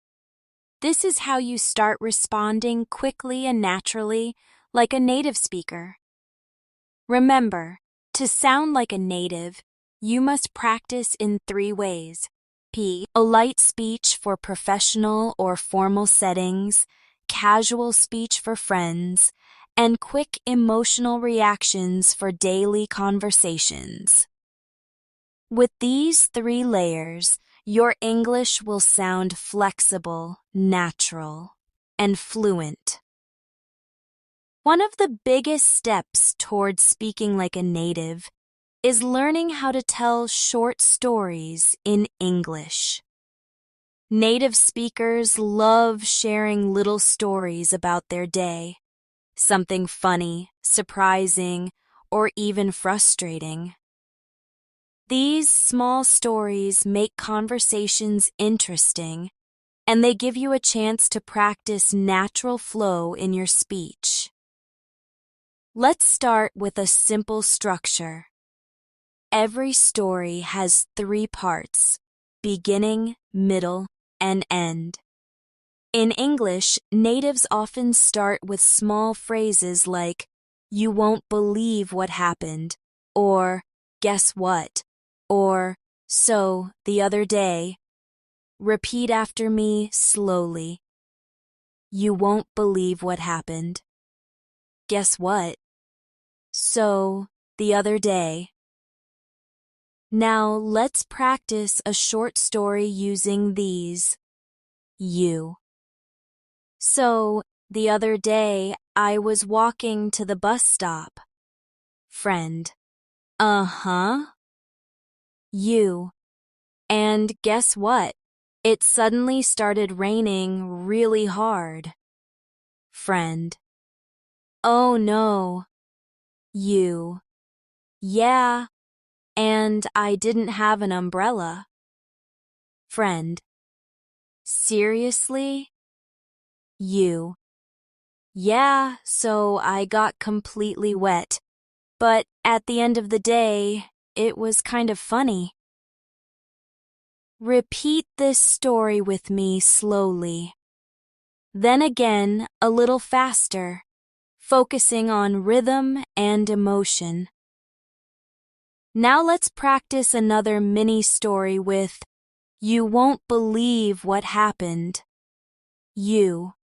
This is how you start responding quickly and naturally, like a native speaker. Remember, to sound like a native, you must practice in 3 ways. Polite speech for professional or formal settings, casual speech for friends, and quick emotional reactions for daily conversations. With these 3 layers, your English will sound flexible, natural, and fluent. One of the biggest steps towards speaking like a native is learning how to tell short stories in English. Native speakers love sharing little stories about their day, something funny, surprising, or even frustrating. These small stories make conversations interesting, and they give you a chance to practice natural flow in your speech. Let's start with a simple structure. Every story has 3 parts: beginning, middle, and end. In English, natives often start with small phrases like, "You won't believe what happened," or "Guess what?" or "So, the other day." Repeat after me slowly. You won't believe what happened. Guess what? So, the other day. Now let's practice a short story using these. You. So, the other day I was walking to the bus stop. Friend. Uh-huh. You. And guess what? It suddenly started raining really hard. Friend. Oh no. You. Yeah, and I didn't have an umbrella. Friend. Seriously? You. Yeah, so I got completely wet. But at the end of the day, it was kind of funny. Repeat this story with me slowly. Then again, a little faster, focusing on rhythm and emotion. Now let's practice another mini story with "You won't believe what happened." You.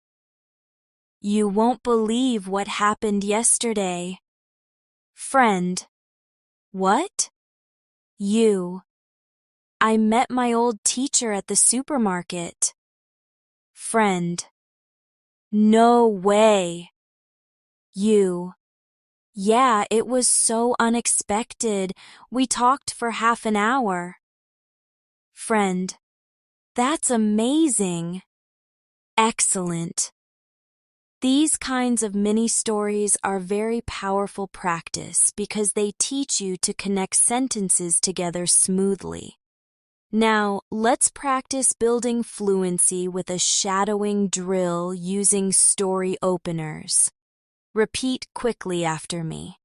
You won't believe what happened yesterday. Friend. What? You. I met my old teacher at the supermarket. Friend. No way. You. Yeah, it was so unexpected. We talked for half an hour. Friend. That's amazing. Excellent. These kinds of mini stories are very powerful practice because they teach you to connect sentences together smoothly. Now, let's practice building fluency with a shadowing drill using story openers. Repeat quickly after me.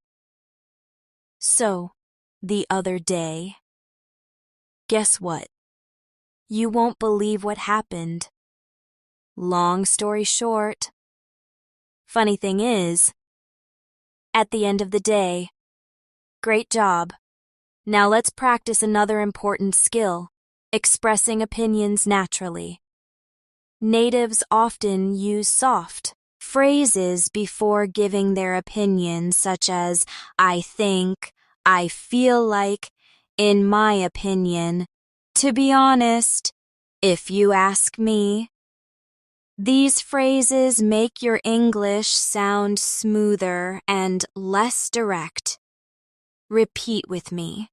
So, the other day. Guess what? You won't believe what happened. Long story short. Funny thing is, at the end of the day. Great job. Now let's practice another important skill. expressing opinions naturally. Natives often use soft phrases before giving their opinion, such as I think, I feel like, in my opinion, to be honest, if you ask me. These phrases make your English sound smoother and less direct. Repeat with me.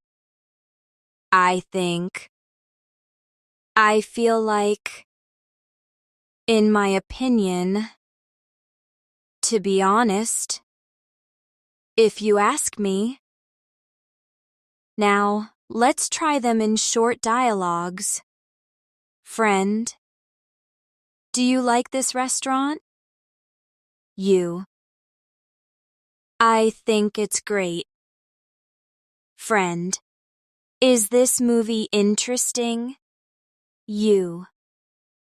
I think, I feel like, in my opinion, to be honest, if you ask me. Now, let's try them in short dialogues. Friend, do you like this restaurant? You, I think it's great. Friend, is this movie interesting? You,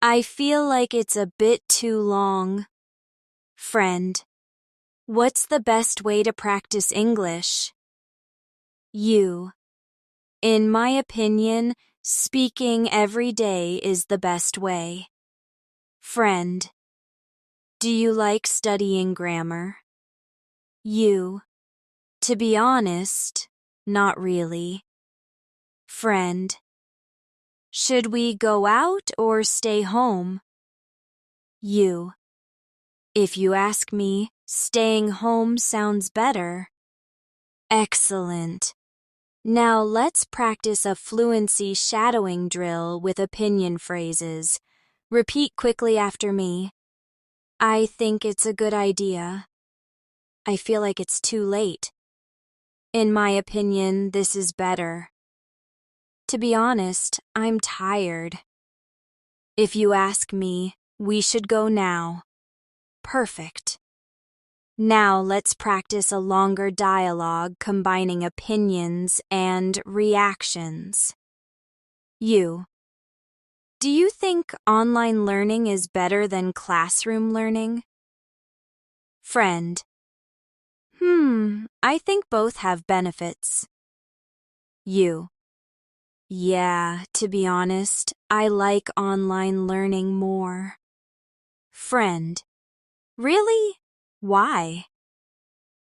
I feel like it's a bit too long. Friend, what's the best way to practice English? You, in my opinion, speaking every day is the best way. Friend, do you like studying grammar? You, to be honest, not really. Friend, should we go out or stay home? You, if you ask me, staying home sounds better. Excellent. Now let's practice a fluency shadowing drill with opinion phrases. Repeat quickly after me. I think it's a good idea. I feel like it's too late. In my opinion, this is better. To be honest, I'm tired. If you ask me, we should go now. Perfect. Now let's practice a longer dialogue combining opinions and reactions. You, do you think online learning is better than classroom learning? Friend, I think both have benefits. You, yeah, to be honest, I like online learning more. Friend, really? Why?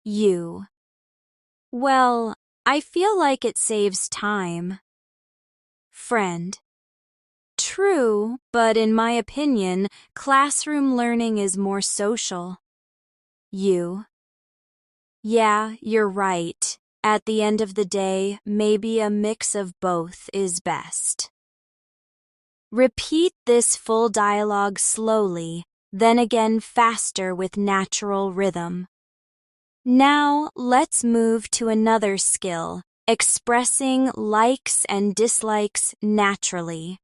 You, well, I feel like it saves time. Friend, true, but in my opinion, classroom learning is more social. You, yeah, you're right. At the end of the day, maybe a mix of both is best. Repeat this full dialogue slowly, then again faster with natural rhythm. Now, let's move to another skill, expressing likes and dislikes naturally.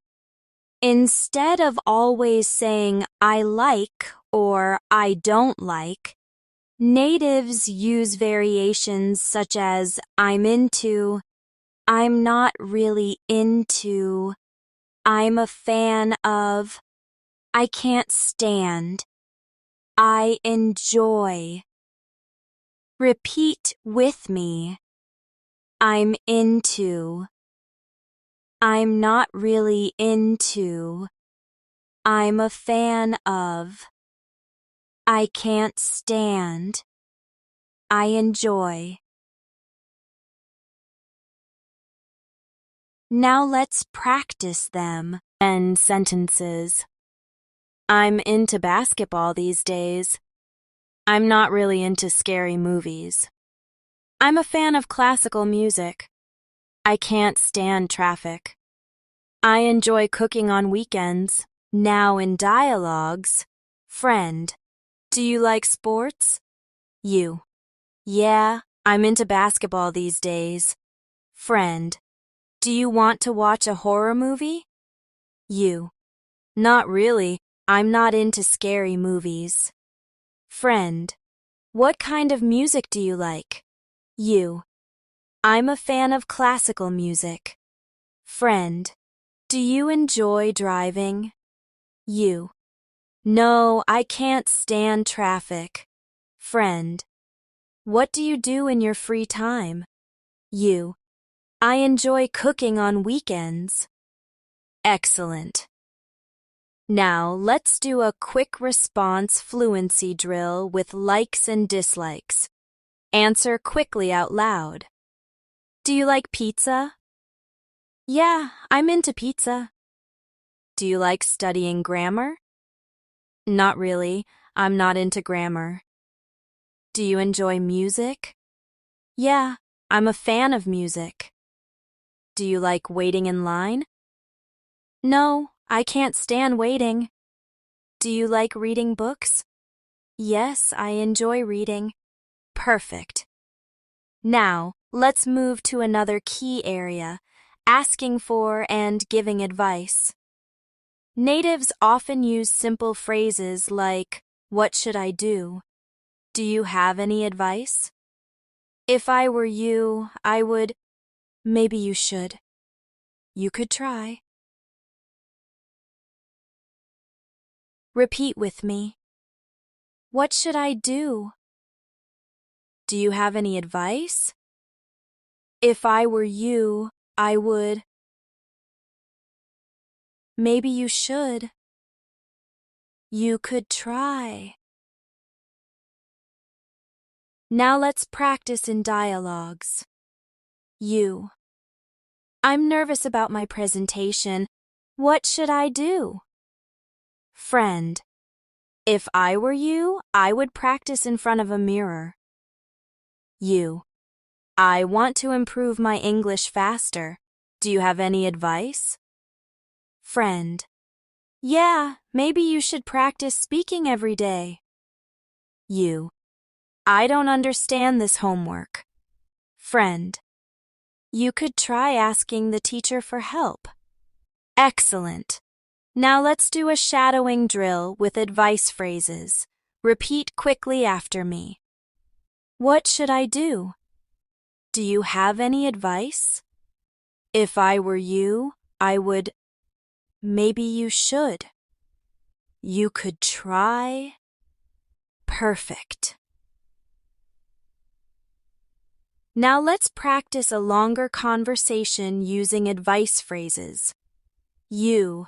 Instead of always saying I like or I don't like, natives use variations such as I'm into, I'm not really into, I'm a fan of, I can't stand, I enjoy. Repeat with me. I'm into, I'm not really into, I'm a fan of, I can't stand, I enjoy. Now let's practice them and sentences. I'm into basketball these days. I'm not really into scary movies. I'm a fan of classical music. I can't stand traffic. I enjoy cooking on weekends. Now in dialogues. Friend, do you like sports? You, yeah, I'm into basketball these days. Friend, do you want to watch a horror movie? You, not really. I'm not into scary movies. Friend, what kind of music do you like? You, I'm a fan of classical music. Friend, do you enjoy driving? You, no, I can't stand traffic. Friend, what do you do in your free time? You, I enjoy cooking on weekends. Excellent. Now, let's do a quick response fluency drill with likes and dislikes. Answer quickly out loud. Do you like pizza? Yeah, I'm into pizza. Do you like studying grammar? Not really. I'm not into grammar. Do you enjoy music? Yeah, I'm a fan of music. Do you like waiting in line? No, I can't stand waiting. Do you like reading books? Yes, I enjoy reading. Perfect. Now, let's move to another key area, asking for and giving advice. Natives often use simple phrases like, "What should I do?" Do you have any advice? If I were you, I would. Maybe you should. You could try. Repeat with me. What should I do? Do you have any advice? If I were you, I would. Maybe you should. You could try. Now let's practice in dialogues. You. I'm nervous about my presentation. What should I do? Friend. If I were you, I would practice in front of a mirror. You. I want to improve my English faster. Do you have any advice? Friend. Yeah, maybe you should practice speaking every day. You. I don't understand this homework. Friend. You could try asking the teacher for help. Excellent. Now let's do a shadowing drill with advice phrases. Repeat quickly after me. What should I do? Do you have any advice? If I were you, I would. Maybe you should. You could try. Perfect. Now let's practice a longer conversation using advice phrases. You.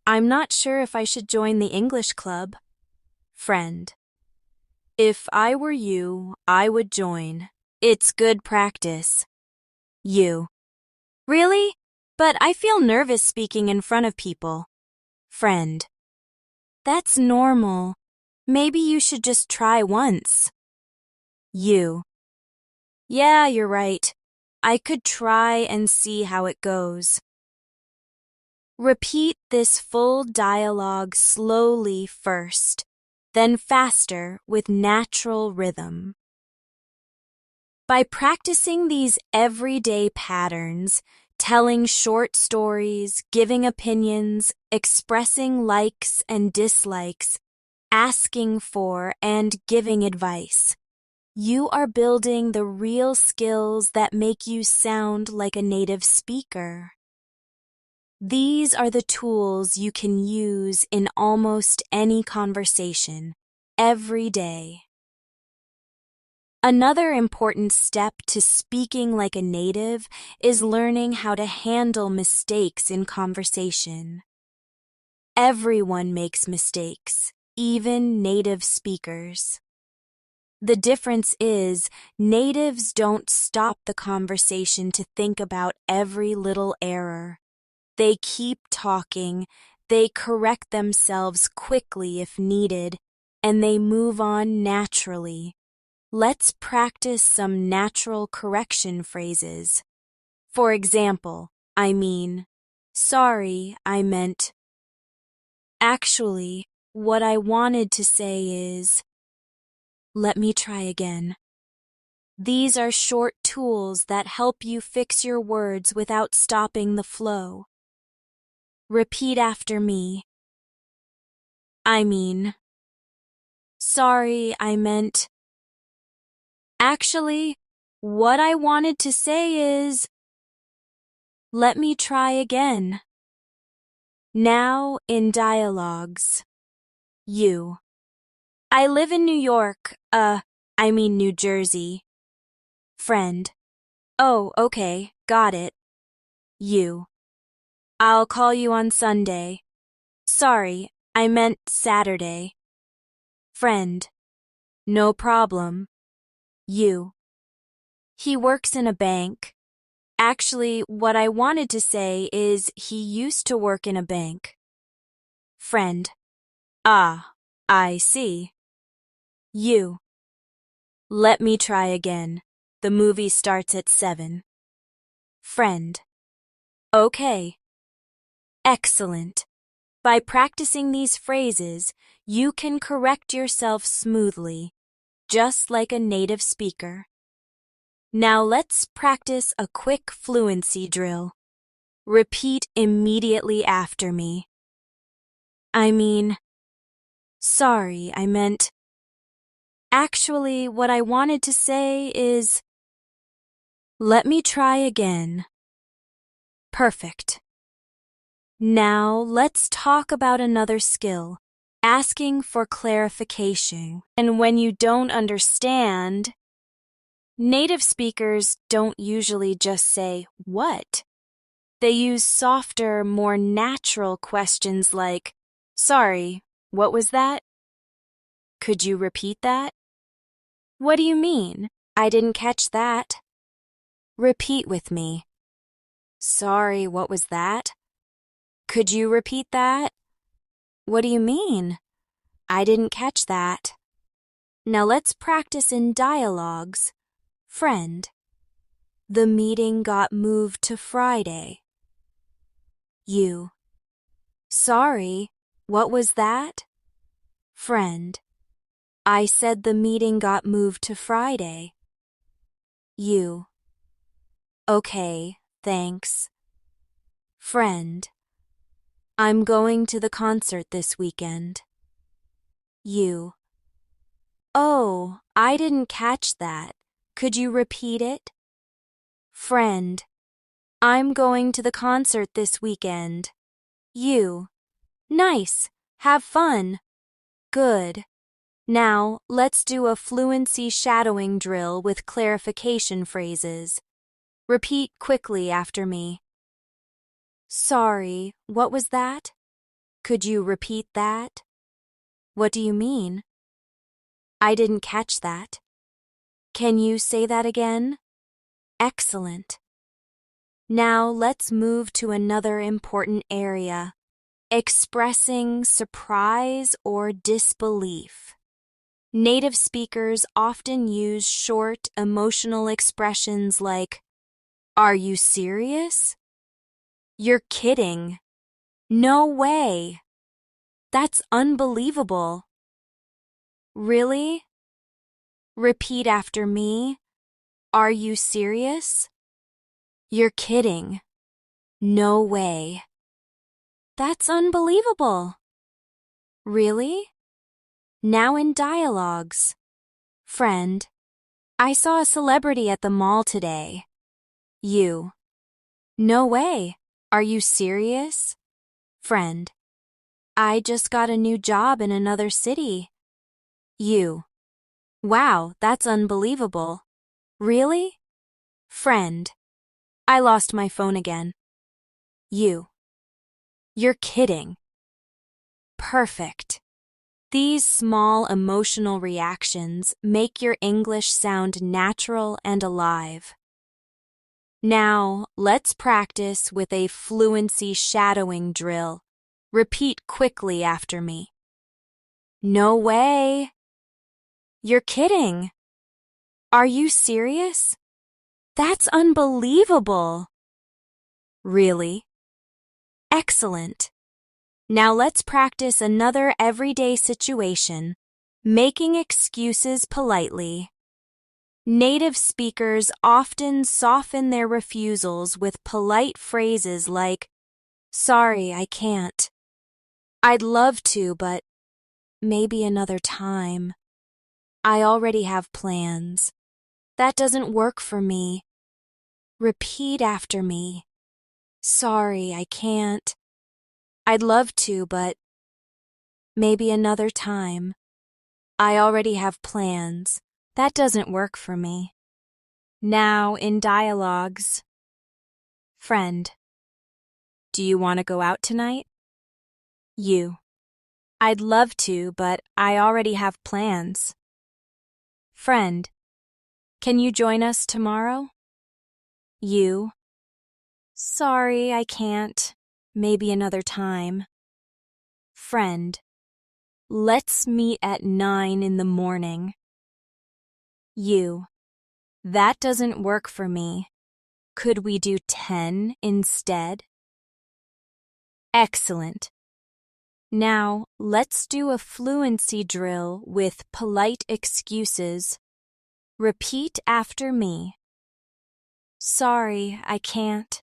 I'm not sure if I should join the English club. Friend. If I were you, I would join. It's good practice. You. Really? But I feel nervous speaking in front of people. Friend. That's normal. Maybe you should just try once. You. Yeah, you're right. I could try and see how it goes. Repeat this full dialogue slowly first, then faster with natural rhythm. By practicing these everyday patterns, telling short stories, giving opinions, expressing likes and dislikes, asking for and giving advice, you are building the real skills that make you sound like a native speaker. These are the tools you can use in almost any conversation, every day. Another important step to speaking like a native is learning how to handle mistakes in conversation. Everyone makes mistakes, even native speakers. The difference is, natives don't stop the conversation to think about every little error. They keep talking, they correct themselves quickly if needed, and they move on naturally. Let's practice some natural correction phrases. For example, sorry, I meant. Actually, what I wanted to say is, let me try again. These are short tools that help you fix your words without stopping the flow. Repeat after me. Sorry, I meant. Actually, what I wanted to say is, let me try again. Now in dialogues. You. I live in New York, New Jersey. Friend. Oh, okay, got it. You. I'll call you on Sunday. Sorry, I meant Saturday. Friend. No problem. You. He works in a bank. Actually, what I wanted to say is he used to work in a bank. Friend. Ah, I see. You. Let me try again. The movie starts at 7. Friend. Okay. Excellent. By practicing these phrases, you can correct yourself smoothly, just like a native speaker. Now let's practice a quick fluency drill. Repeat immediately after me. Sorry, I meant. Actually, what I wanted to say is, let me try again. Perfect. Now let's talk about another skill, asking for clarification. And when you don't understand, native speakers don't usually just say, what? They use softer, more natural questions like, sorry, what was that? Could you repeat that? What do you mean? I didn't catch that. Repeat with me. Sorry, what was that? Could you repeat that? What do you mean? I didn't catch that. Now let's practice in dialogues. Friend. The meeting got moved to Friday. You. Sorry, what was that? Friend. I said the meeting got moved to Friday. You. Okay, thanks. Friend. I'm going to the concert this weekend. You. Oh, I didn't catch that. Could you repeat it? Friend. I'm going to the concert this weekend. You. Nice. Have fun. Good. Now, let's do a fluency shadowing drill with clarification phrases. Repeat quickly after me. Sorry, what was that? Could you repeat that? What do you mean? I didn't catch that. Can you say that again? Excellent. Now let's move to another important area, expressing surprise or disbelief. Native speakers often use short, emotional expressions like, are you serious? You're kidding. No way. That's unbelievable. Really? Repeat after me. Are you serious? You're kidding. No way. That's unbelievable. Really? Now in dialogues. Friend. I saw a celebrity at the mall today. You. No way. Are you serious? Friend. I just got a new job in another city. You. Wow, that's unbelievable. Really? Friend. I lost my phone again. You. You're kidding. Perfect. These small emotional reactions make your English sound natural and alive. Now, let's practice with a fluency shadowing drill. Repeat quickly after me. No way. You're kidding. Are you serious? That's unbelievable. Really? Excellent. Now let's practice another everyday situation, making excuses politely. Native speakers often soften their refusals with polite phrases like, sorry, I can't. I'd love to, but maybe another time. I already have plans. That doesn't work for me. Repeat after me. Sorry, I can't. I'd love to, but maybe another time. I already have plans. That doesn't work for me. Now in dialogues. Friend. Do you want to go out tonight? You. I'd love to, but I already have plans. Friend. Can you join us tomorrow? You. Sorry, I can't. Maybe another time. Friend. Let's meet at 9 in the morning. You. That doesn't work for me. Could we do 10 instead? Excellent. Now, let's do a fluency drill with polite excuses. Repeat after me. Sorry, I can't.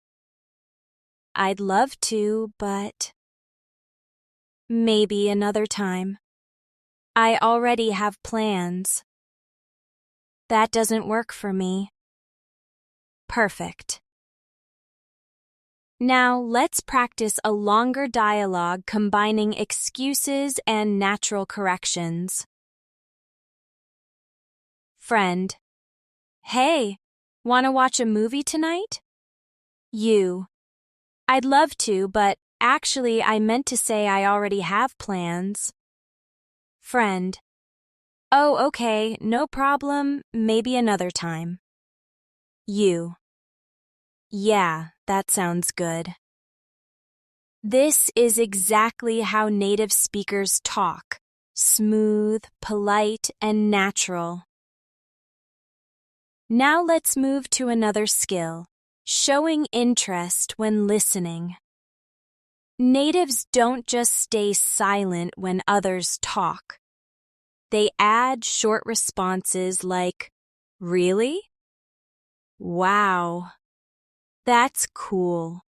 I'd love to, but maybe another time. I already have plans. That doesn't work for me. Perfect. Now let's practice a longer dialogue combining excuses and natural corrections. Friend. Hey, wanna watch a movie tonight? You. I'd love to, but actually I meant to say I already have plans. Friend. Oh, okay, no problem, maybe another time. You. Yeah, that sounds good. This is exactly how native speakers talk, smooth, polite, and natural. Now let's move to another skill, showing interest when listening. Natives don't just stay silent when others talk. They add short responses like, "Really? Wow. That's cool.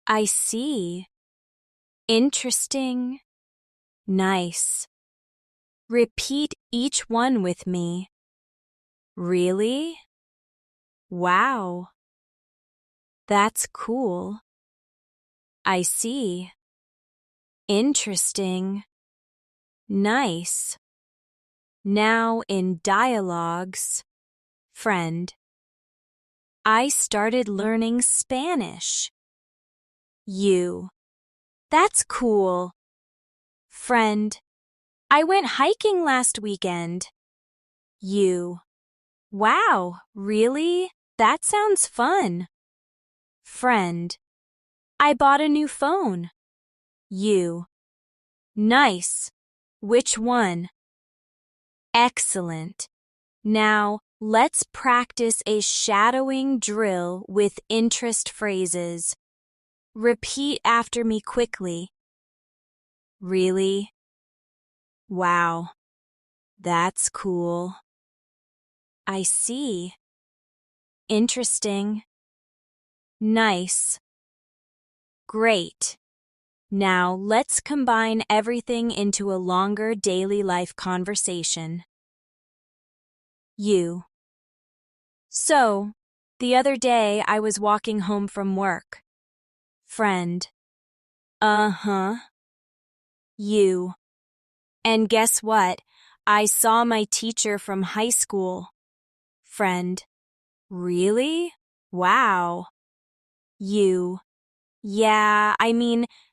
I see. Interesting. Nice." Repeat each one with me. Really? Wow. That's cool. I see. Interesting. Nice. Now in dialogues. Friend. I started learning Spanish. You. That's cool. Friend. I went hiking last weekend. You. Wow, really? That sounds fun. Friend. I bought a new phone. You. Nice. Which one? Excellent. Now, let's practice a shadowing drill with interest phrases. Repeat after me quickly. Really? Wow. That's cool. I see. Interesting. Nice. Great. Now let's combine everything into a longer daily life conversation. You. So, the other day I was walking home from work. Friend. Uh-huh. You. And guess what? I saw my teacher from high school. Friend. Really? Wow. You. Yeah,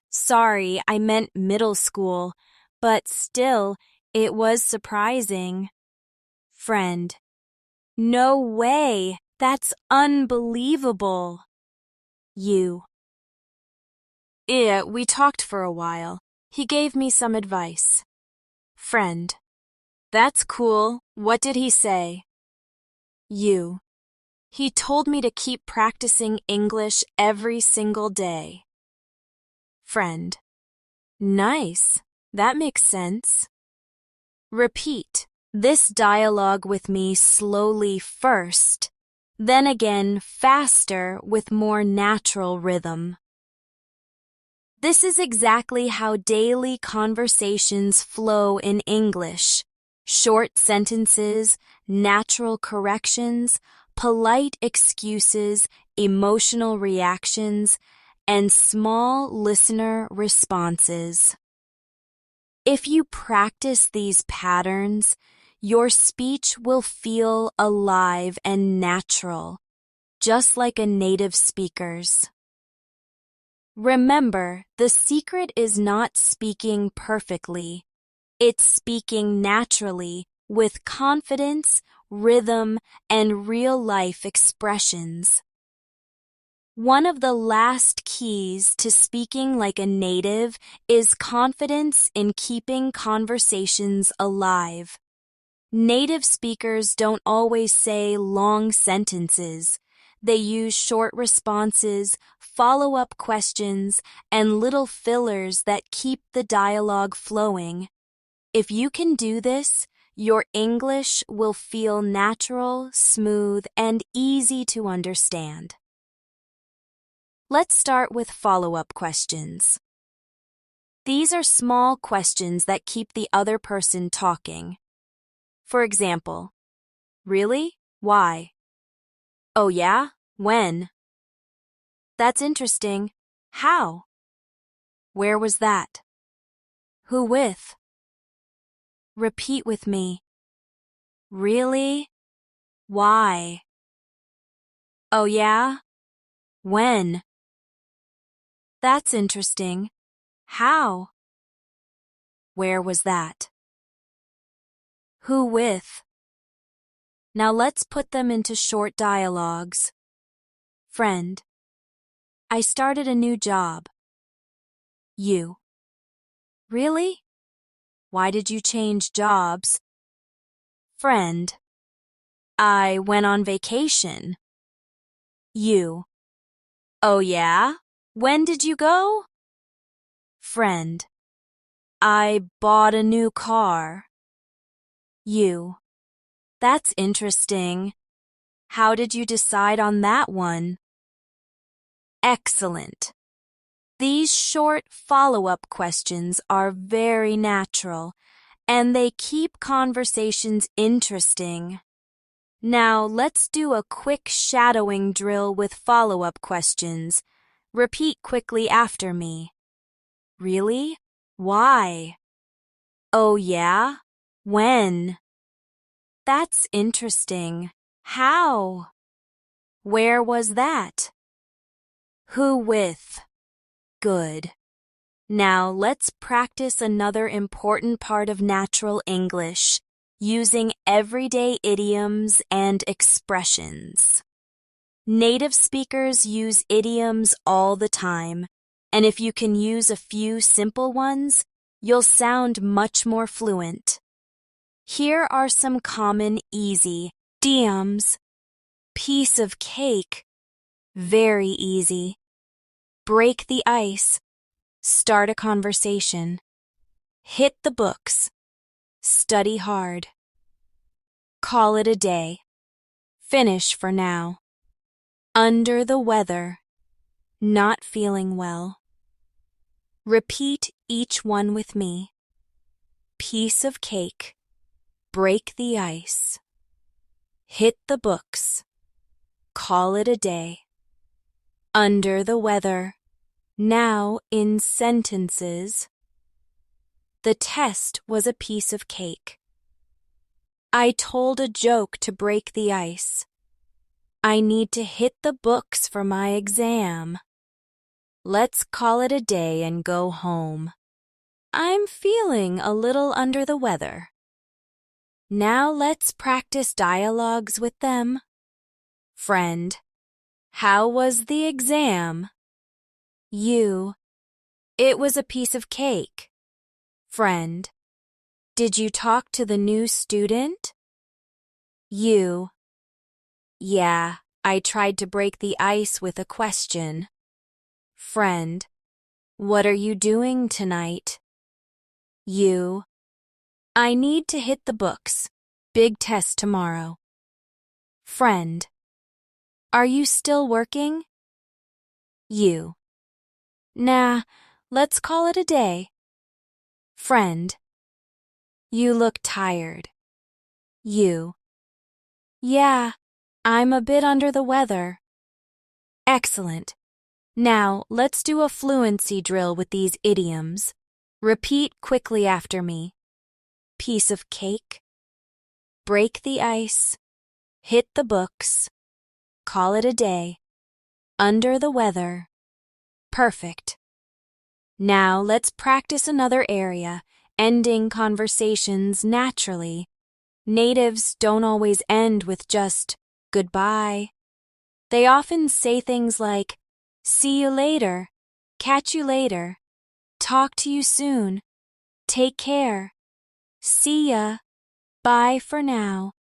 sorry, I meant middle school, but still, it was surprising. Friend. No way! That's unbelievable! You. Yeah, we talked for a while. He gave me some advice. Friend. That's cool. What did he say? You. He told me to keep practicing English every single day. Friend. Nice. That makes sense. Repeat this dialogue with me slowly first, then again faster with more natural rhythm. This is exactly how daily conversations flow in English. Short sentences, natural corrections, polite excuses, emotional reactions, and small listener responses. If you practice these patterns, your speech will feel alive and natural, just like a native speaker's. Remember, the secret is not speaking perfectly. It's speaking naturally, with confidence, rhythm, and real-life expressions. One of the last keys to speaking like a native is confidence in keeping conversations alive. Native speakers don't always say long sentences. They use short responses, follow-up questions, and little fillers that keep the dialogue flowing. If you can do this, your English will feel natural, smooth, and easy to understand. Let's start with follow-up questions. These are small questions that keep the other person talking. For example, really? Why? Oh yeah? When? That's interesting. How? Where was that? Who with? Repeat with me. Really? Why? Oh yeah? When? That's interesting. How? Where was that? Who with? Now let's put them into short dialogues. Friend. I started a new job. You. Really? Why did you change jobs? Friend. I went on vacation. You. Oh yeah? When did you go? Friend. I bought a new car. You. That's interesting. How did you decide on that one? Excellent. These short follow-up questions are very natural, and they keep conversations interesting. Now let's do a quick shadowing drill with follow-up questions. Repeat quickly after me. Really? Why? Oh yeah? When? That's interesting. How? Where was that? Who with? Good. Now let's practice another important part of natural English, using everyday idioms and expressions. Native speakers use idioms all the time, and if you can use a few simple ones, you'll sound much more fluent. Here are some common easy idioms. Piece of cake. Very easy. Break the ice. Start a conversation. Hit the books. Study hard. Call it a day. Finish for now. Under the weather. Not feeling well. Repeat each one with me. Piece of cake. Break the ice. Hit the books. Call it a day. Under the weather. Now in sentences. The test was a piece of cake. I told a joke to break the ice. I need to hit the books for my exam. Let's call it a day and go home. I'm feeling a little under the weather. Now let's practice dialogues with them. Friend. How was the exam? You. It was a piece of cake. Friend. Did you talk to the new student? You. Yeah, I tried to break the ice with a question. Friend. What are you doing tonight? You. I need to hit the books. Big test tomorrow. Friend. Are you still working? You. Nah, let's call it a day. Friend. You look tired. You. Yeah, I'm a bit under the weather. Excellent. Now, let's do a fluency drill with these idioms. Repeat quickly after me. Piece of cake. Break the ice. Hit the books. Call it a day. Under the weather. Perfect. Now let's practice another area, ending conversations naturally. Natives don't always end with just goodbye. They often say things like, see you later, catch you later, talk to you soon, take care, see ya, bye for now.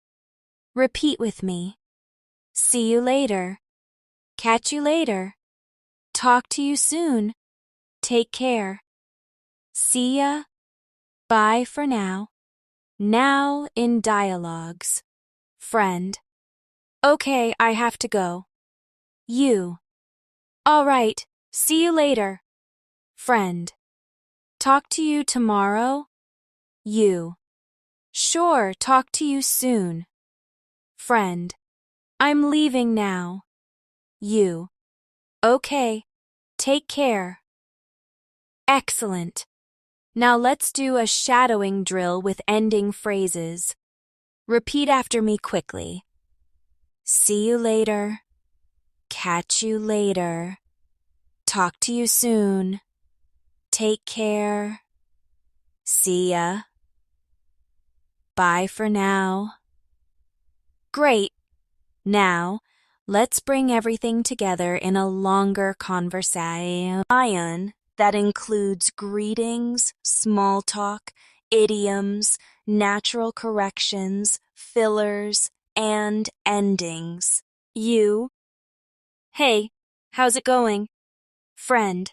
Repeat with me. See you later, catch you later, talk to you soon, take care, see ya, bye for now. Now in dialogues. Friend. Okay, I have to go. You. All right, see you later. Friend. Talk to you tomorrow. You. Sure, talk to you soon. Friend. I'm leaving now. You. Okay, take care. Excellent. Now let's do a shadowing drill with ending phrases. Repeat after me quickly. See you later. Catch you later. Talk to you soon. Take care. See ya. Bye for now. Great. Now, let's bring everything together in a longer conversation that includes greetings, small talk, idioms, natural corrections, fillers, and endings. You. Hey, how's it going? Friend.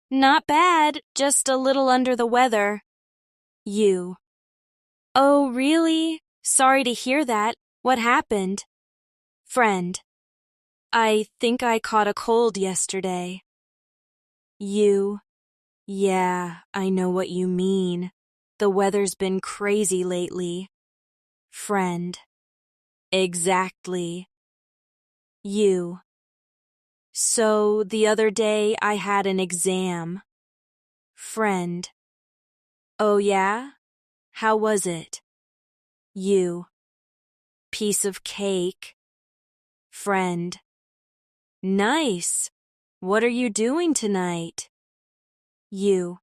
Not bad, just a little under the weather. You. Oh, really? Sorry to hear that. What happened? Friend. I think I caught a cold yesterday. You. Yeah, I know what you mean. The weather's been crazy lately. Friend. Exactly. You. So the other day I had an exam. Friend. Oh yeah? How was it? You. Piece of cake. Friend. Nice. What are you doing tonight? You.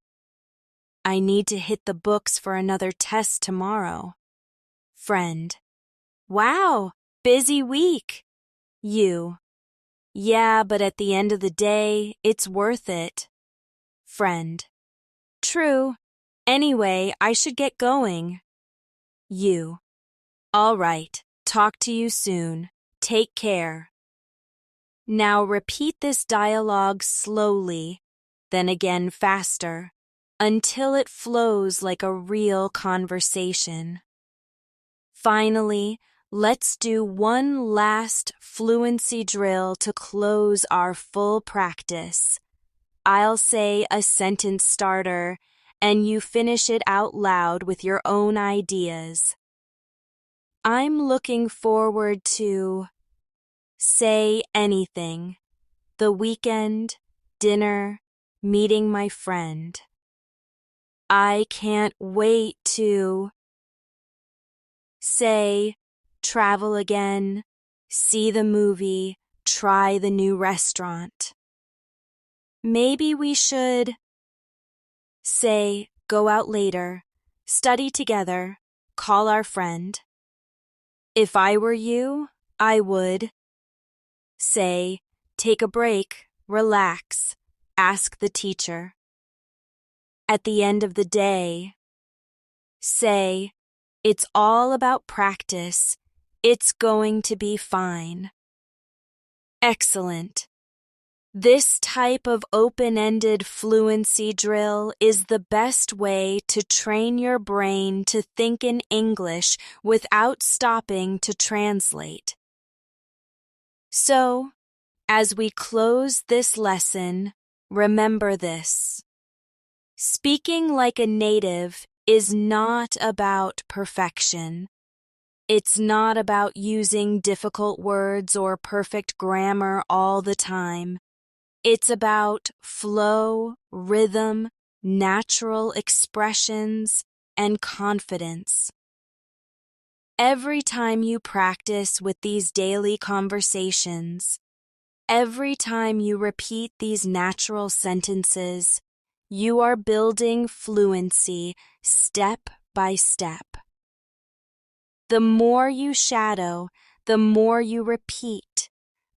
I need to hit the books for another test tomorrow. Friend. Wow, busy week. You. Yeah, but at the end of the day, it's worth it. Friend. True. Anyway, I should get going. You. All right. Talk to you soon. Take care. Now repeat this dialogue slowly, then again faster, until it flows like a real conversation. Finally, let's do one last fluency drill to close our full practice. I'll say a sentence starter, and you finish it out loud with your own ideas. I'm looking forward to say anything. The weekend, dinner, meeting my friend. I can't wait to say travel again, see the movie, try the new restaurant. Maybe we should say go out later, study together, call our friend. If I were you, I would say take a break, relax, ask the teacher. At the end of the day, say it's all about practice. It's going to be fine. Excellent. This type of open-ended fluency drill is the best way to train your brain to think in English without stopping to translate. So, as we close this lesson, remember this. Speaking like a native is not about perfection. It's not about using difficult words or perfect grammar all the time. It's about flow, rhythm, natural expressions, and confidence. Every time you practice with these daily conversations, Every time you repeat these natural sentences, you are building fluency step by step. The more you shadow, the more you repeat,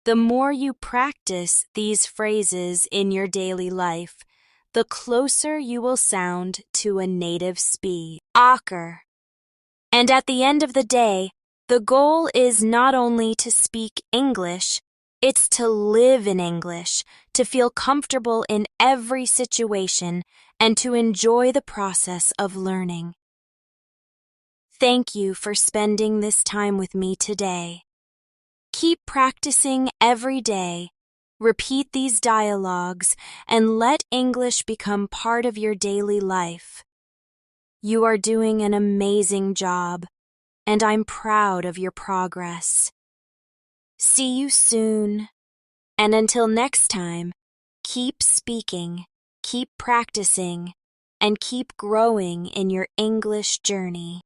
the more you practice these phrases in your daily life, the closer you will sound to a native speed. Ocker. And at the end of the day, the goal is not only to speak English, it's to live in English, to feel comfortable in every situation, and to enjoy the process of learning. Thank you for spending this time with me today. Keep practicing every day. Repeat these dialogues and let English become part of your daily life. You are doing an amazing job, and I'm proud of your progress. See you soon, and until next time, keep speaking, keep practicing, and keep growing in your English journey.